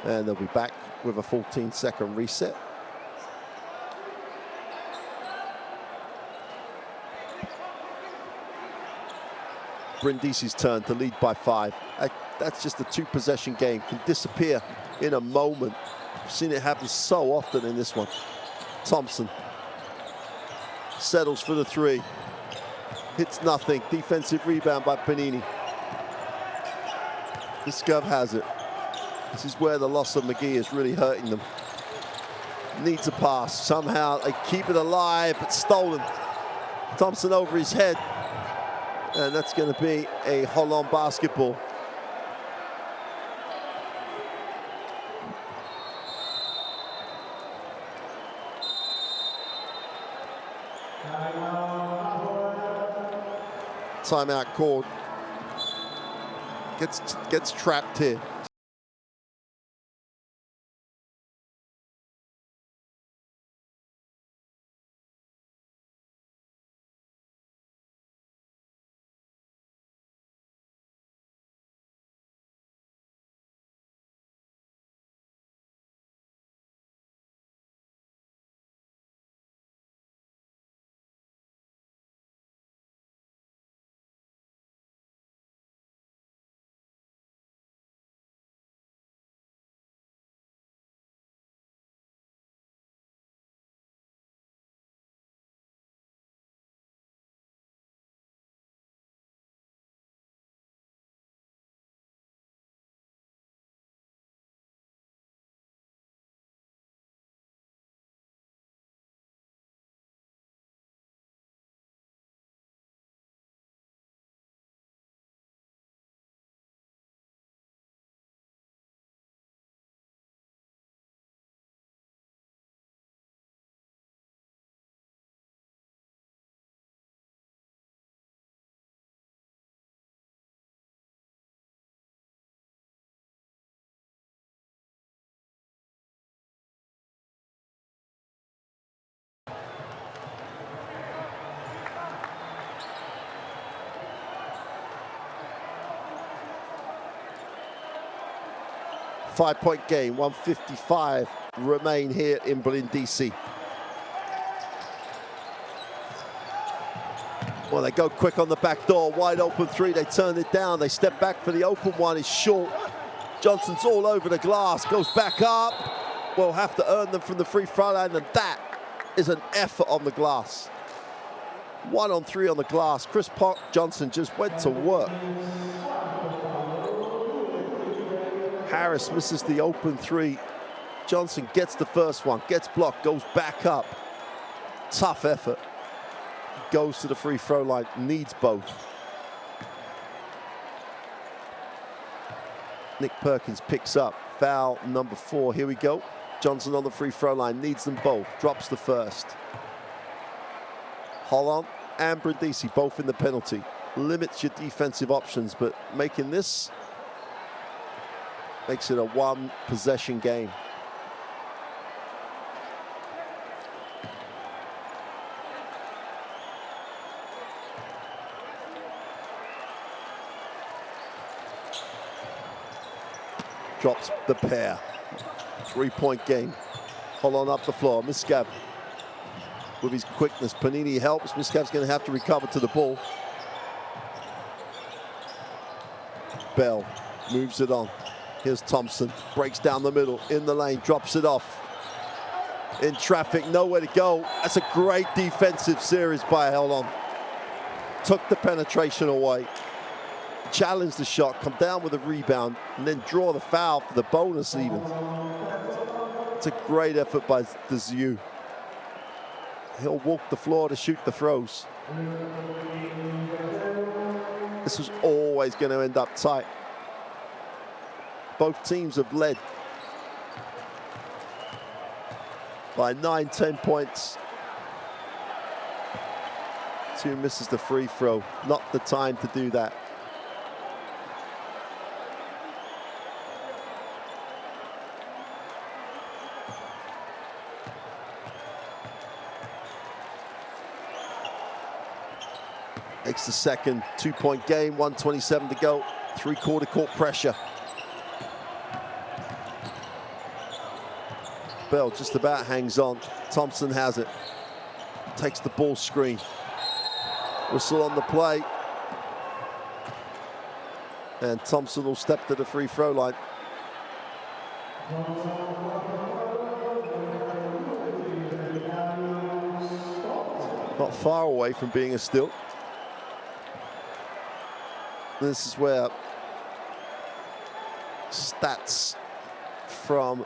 And they'll be back with a 14-second reset. Brindisi's turn to lead by 5. That's just a 2-possession game. Can disappear in a moment. I've seen it happen so often in this one. Thompson settles for the 3. Hits nothing. Defensive rebound by Panini. This Gov has it. This is where the loss of McGee is really hurting them. Needs a pass. Somehow they keep it alive, but stolen. Thompson over his head. And that's going to be a Holon basketball. Timeout called. Gets trapped here. 5-point game, 1:55 remain here in Brindisi. Well, they go quick on the back door, wide open three, they turn it down, they step back for the open one, it's short. Johnson's all over the glass, goes back up. We'll have to earn them from the free throw line, and that is an effort on the glass. 1 on 3 on the glass. Chris Johnson just went to work. Harris misses the open three. Johnson gets the first one, gets blocked, goes back up. Tough effort. Goes to the free throw line, needs both. Nick Perkins picks up foul number 4. Here we go. Johnson on the free throw line, needs them both, drops the first. Holon and Brindisi both in the penalty. Limits your defensive options, but making this makes it a 1-possession game. Drops the pair. 3-point game. Holon up the floor. Miscav with his quickness. Panini helps. Miscav's going to have to recover to the ball. Bell moves it on. Here's Thompson. Breaks down the middle. In the lane. Drops it off. In traffic. Nowhere to go. That's a great defensive series by Holon. Took the penetration away. Challenge the shot, come down with a rebound, and then draw the foul for the bonus even. It's a great effort by Diziu. He'll walk the floor to shoot the throws. This was always going to end up tight. Both teams have led by 9-10 points. Two misses the free throw. Not the time to do that. Makes the second 2-point game, 1:27 to go. 3-quarter court pressure. Bell just about hangs on. Thompson has it. Takes the ball screen. Whistle on the play. And Thompson will step to the free throw line. Not far away from being a steal. This is where stats from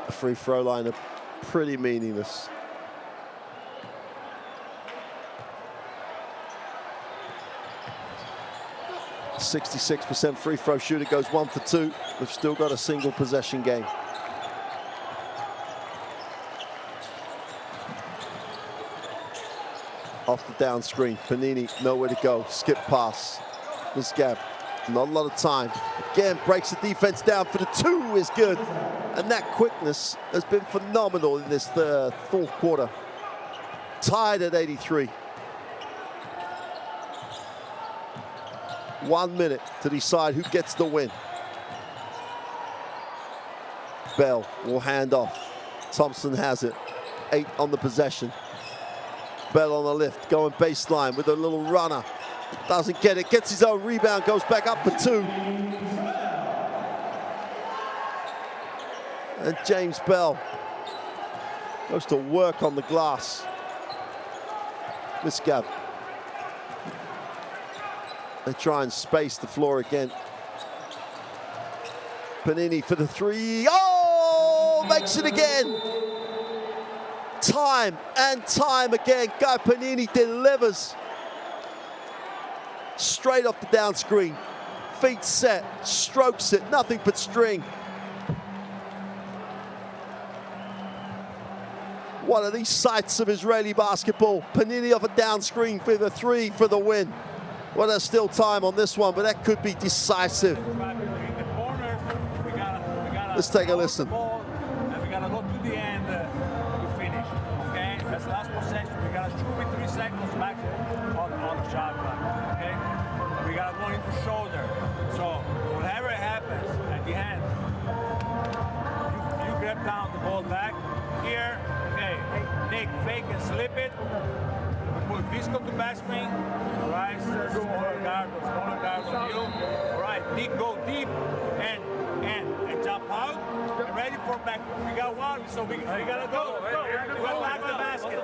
the free throw line are pretty meaningless. .66% free throw shooter, goes 1 for 2. We've still got a single possession game. Off the down screen, Panini, nowhere to go, skip pass. Miscav, not a lot of time. Again, breaks the defense down for the 2 is good. And that quickness has been phenomenal in this fourth quarter. Tied at 83. 1 minute to decide who gets the win. Bell will hand off. Thompson has it. 8 on the possession. Bell on the lift, going baseline with a little runner. Doesn't get it, gets his own rebound, goes back up for 2. And James Bell goes to work on the glass. Miscav. They try and space the floor again. Panini for the 3. Oh, makes it again. Time and time again, Guy Panini delivers. Straight off the down screen. Feet set, strokes it, nothing but string. One of these sights of Israeli basketball. Panini off a down screen with a 3 for the win. Well, there's still time on this one, but that could be decisive. Let's take a listen. We gotta go to the end to finish. Okay, that's last possession. We gotta shoot with 3 seconds. come to back screen. All right, smaller guard on you. All right, go deep and jump out. Get ready for back. We got one, so we gotta go. Go back to the basket.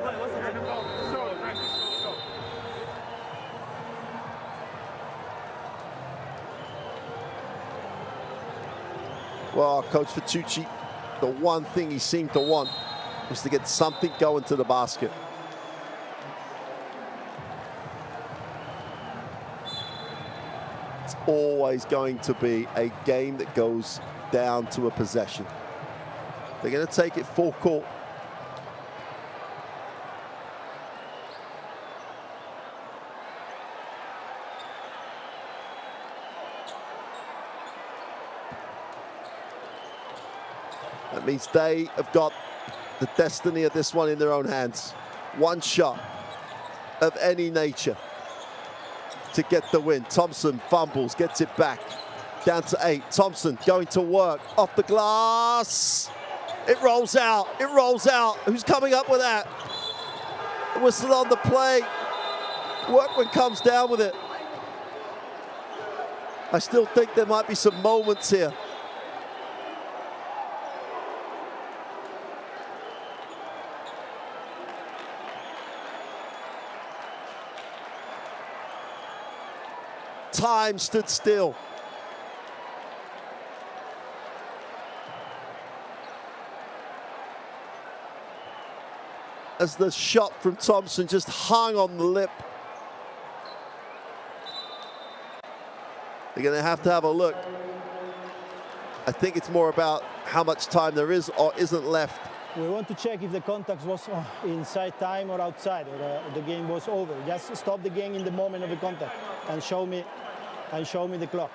Well, Coach Fitucci, the one thing he seemed to want was to get something going to the basket. It's always going to be a game that goes down to a possession. They're going to take it full court. That means they have got the destiny of this one in their own hands. One shot of any nature to get the win. Thompson fumbles, gets it back. Down to 8. Thompson going to work. Off the glass. It rolls out. It rolls out. Who's coming up with that? Whistle on the play. Workman comes down with it. I still think there might be some moments here. Time stood still. As the shot from Thompson just hung on the lip. They're going to have a look. I think it's more about how much time there is or isn't left. We want to check if the contact was inside time or outside, or the game was over. Just stop the game in the moment of the contact and show me the clock.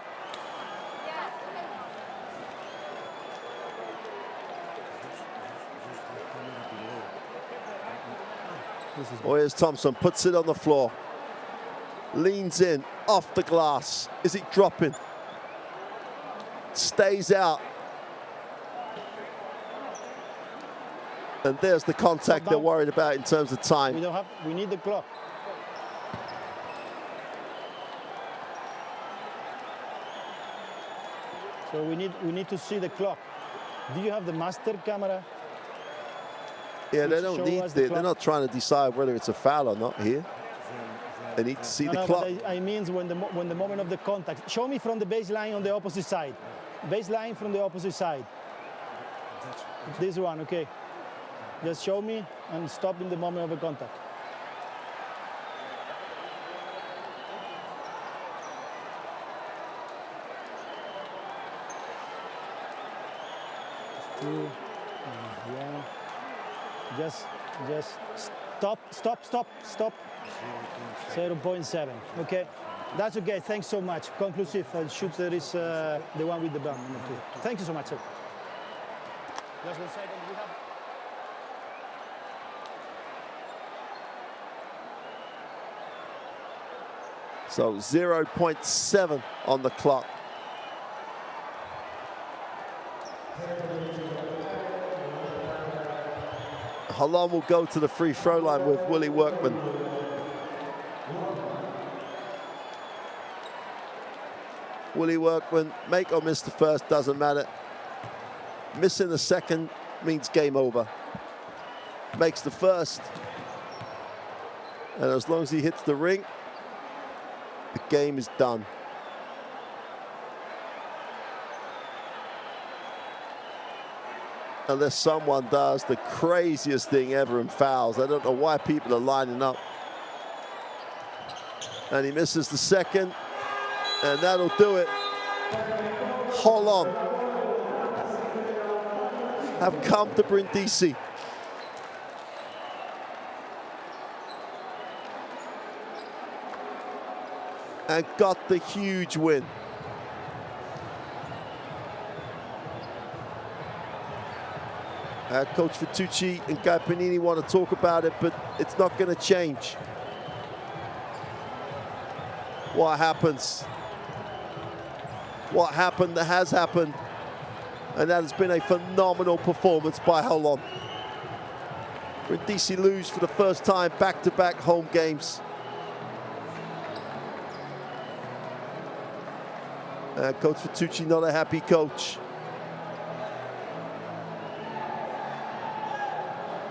Oh, here's Thompson, puts it on the floor. Leans in, off the glass. Is it dropping? Stays out. And there's the contact they're worried about in terms of time. We need the clock. So we need to see the clock. Do you have the master camera? Yeah, they don't need it. They're not trying to decide whether it's a foul or not here. They need to see the clock. I mean when the moment of the contact. Show me from the baseline on the opposite side. Baseline from the opposite side. This one, okay. Just show me and stop in the moment of the contact. Two, one. Just stop. 0.7. Okay, that's okay. Thanks so much. Conclusive. And shooter is the one with the bum. Thank you so much, sir. Just 1 second. We have. So 0.7 on the clock. Holon will go to the free throw line with Willie Workman. Willie Workman, make or miss the first, doesn't matter. Missing the second means game over. Makes the first. And as long as he hits the ring, the game is done. Unless someone does the craziest thing ever and fouls. I don't know why people are lining up. And he misses the second, and that'll do it. Holon have come to Brindisi. And got the huge win. Coach Fitucci and Guy Panini want to talk about it, but it's not going to change. What happens? What happened that has happened, and that has been a phenomenal performance by Holon. Brindisi lose for the first time back-to-back home games. Coach Fatucci, not a happy coach.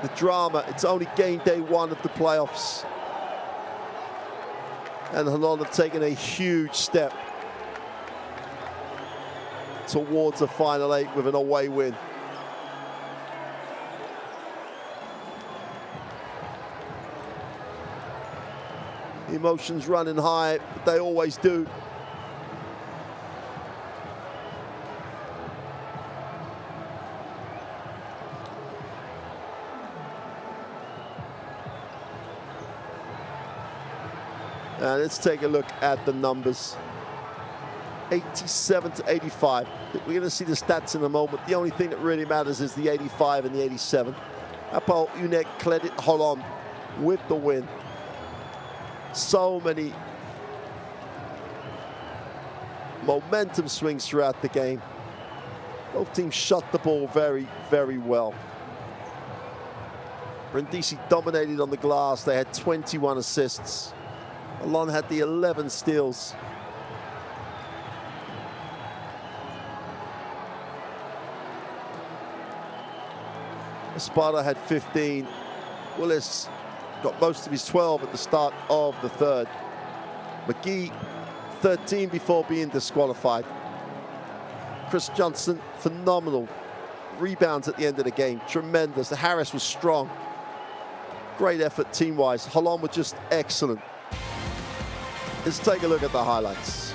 The drama, it's only game day 1 of the playoffs. And Holon have taken a huge step towards a Final 8 with an away win. Emotions running high, but they always do. And let's take a look at the numbers. 87 to 85. We're going to see the stats in a moment. The only thing that really matters is the 85 and the 87. Hapoel UNET-Credit Holon with the win. So many momentum swings throughout the game. Both teams shot the ball very, very well. Brindisi dominated on the glass. They had 21 assists. Holon had the 11 steals. Espada had 15. Willis got most of his 12 at the start of the third. McGee, 13 before being disqualified. Chris Johnson, phenomenal. Rebounds at the end of the game, tremendous. Harris was strong. Great effort team-wise. Holon were just excellent. Let's take a look at the highlights.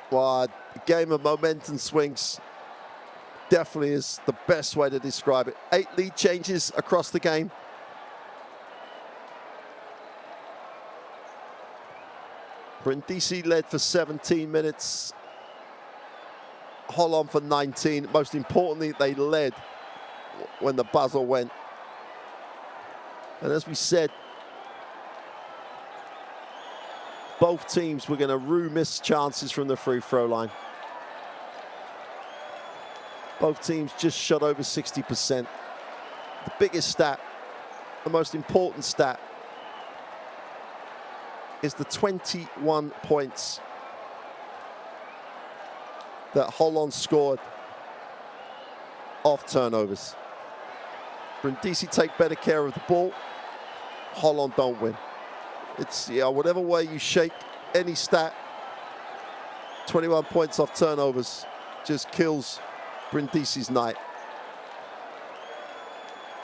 Well, a game of momentum swings definitely is the best way to describe it. 8 lead changes across the game. Brindisi led for 17 minutes. Holon for 19. Most importantly, they led when the buzzer went. And as we said, both teams were going to miss chances from the free throw line. Both teams just shot over 60%. The biggest stat, the most important stat, is the 21 points that Holon scored off turnovers. Brindisi take better care of the ball. Holon don't win. It's, yeah, whatever way you shake any stat, 21 points off turnovers just kills Brindisi's night.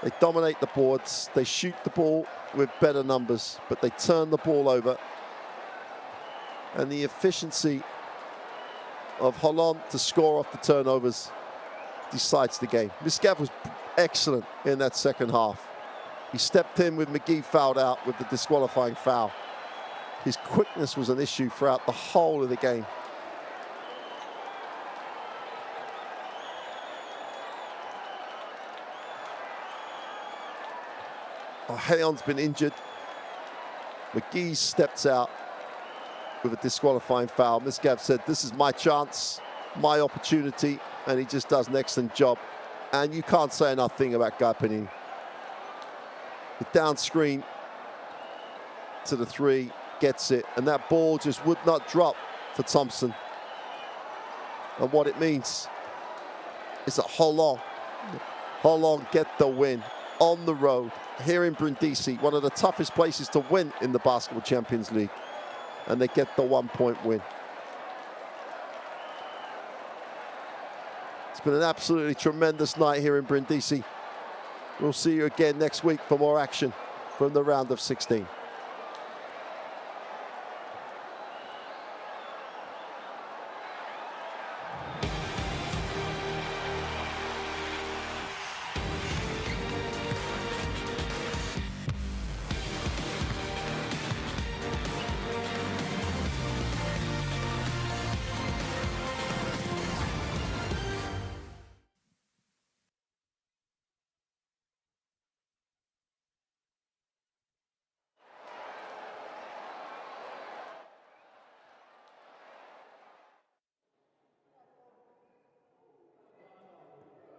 They dominate the boards, they shoot the ball with better numbers, but they turn the ball over. And the efficiency of Holon to score off the turnovers decides the game. Misgav was excellent in that second half. He stepped in with McGee fouled out with the disqualifying foul. His quickness was an issue throughout the whole of the game. Hayon's been injured. McGee steps out with a disqualifying foul. Misgav said, this is my chance, my opportunity, and he just does an excellent job. And you can't say enough thing about Guy Panini. The down screen to the 3, gets it, and that ball just would not drop for Thompson. And what it means is that Holon get the win on the road here in Brindisi, one of the toughest places to win in the Basketball Champions League, and they get the 1-point win. It's been an absolutely tremendous night here in Brindisi. We'll see you again next week for more action from the round of 16.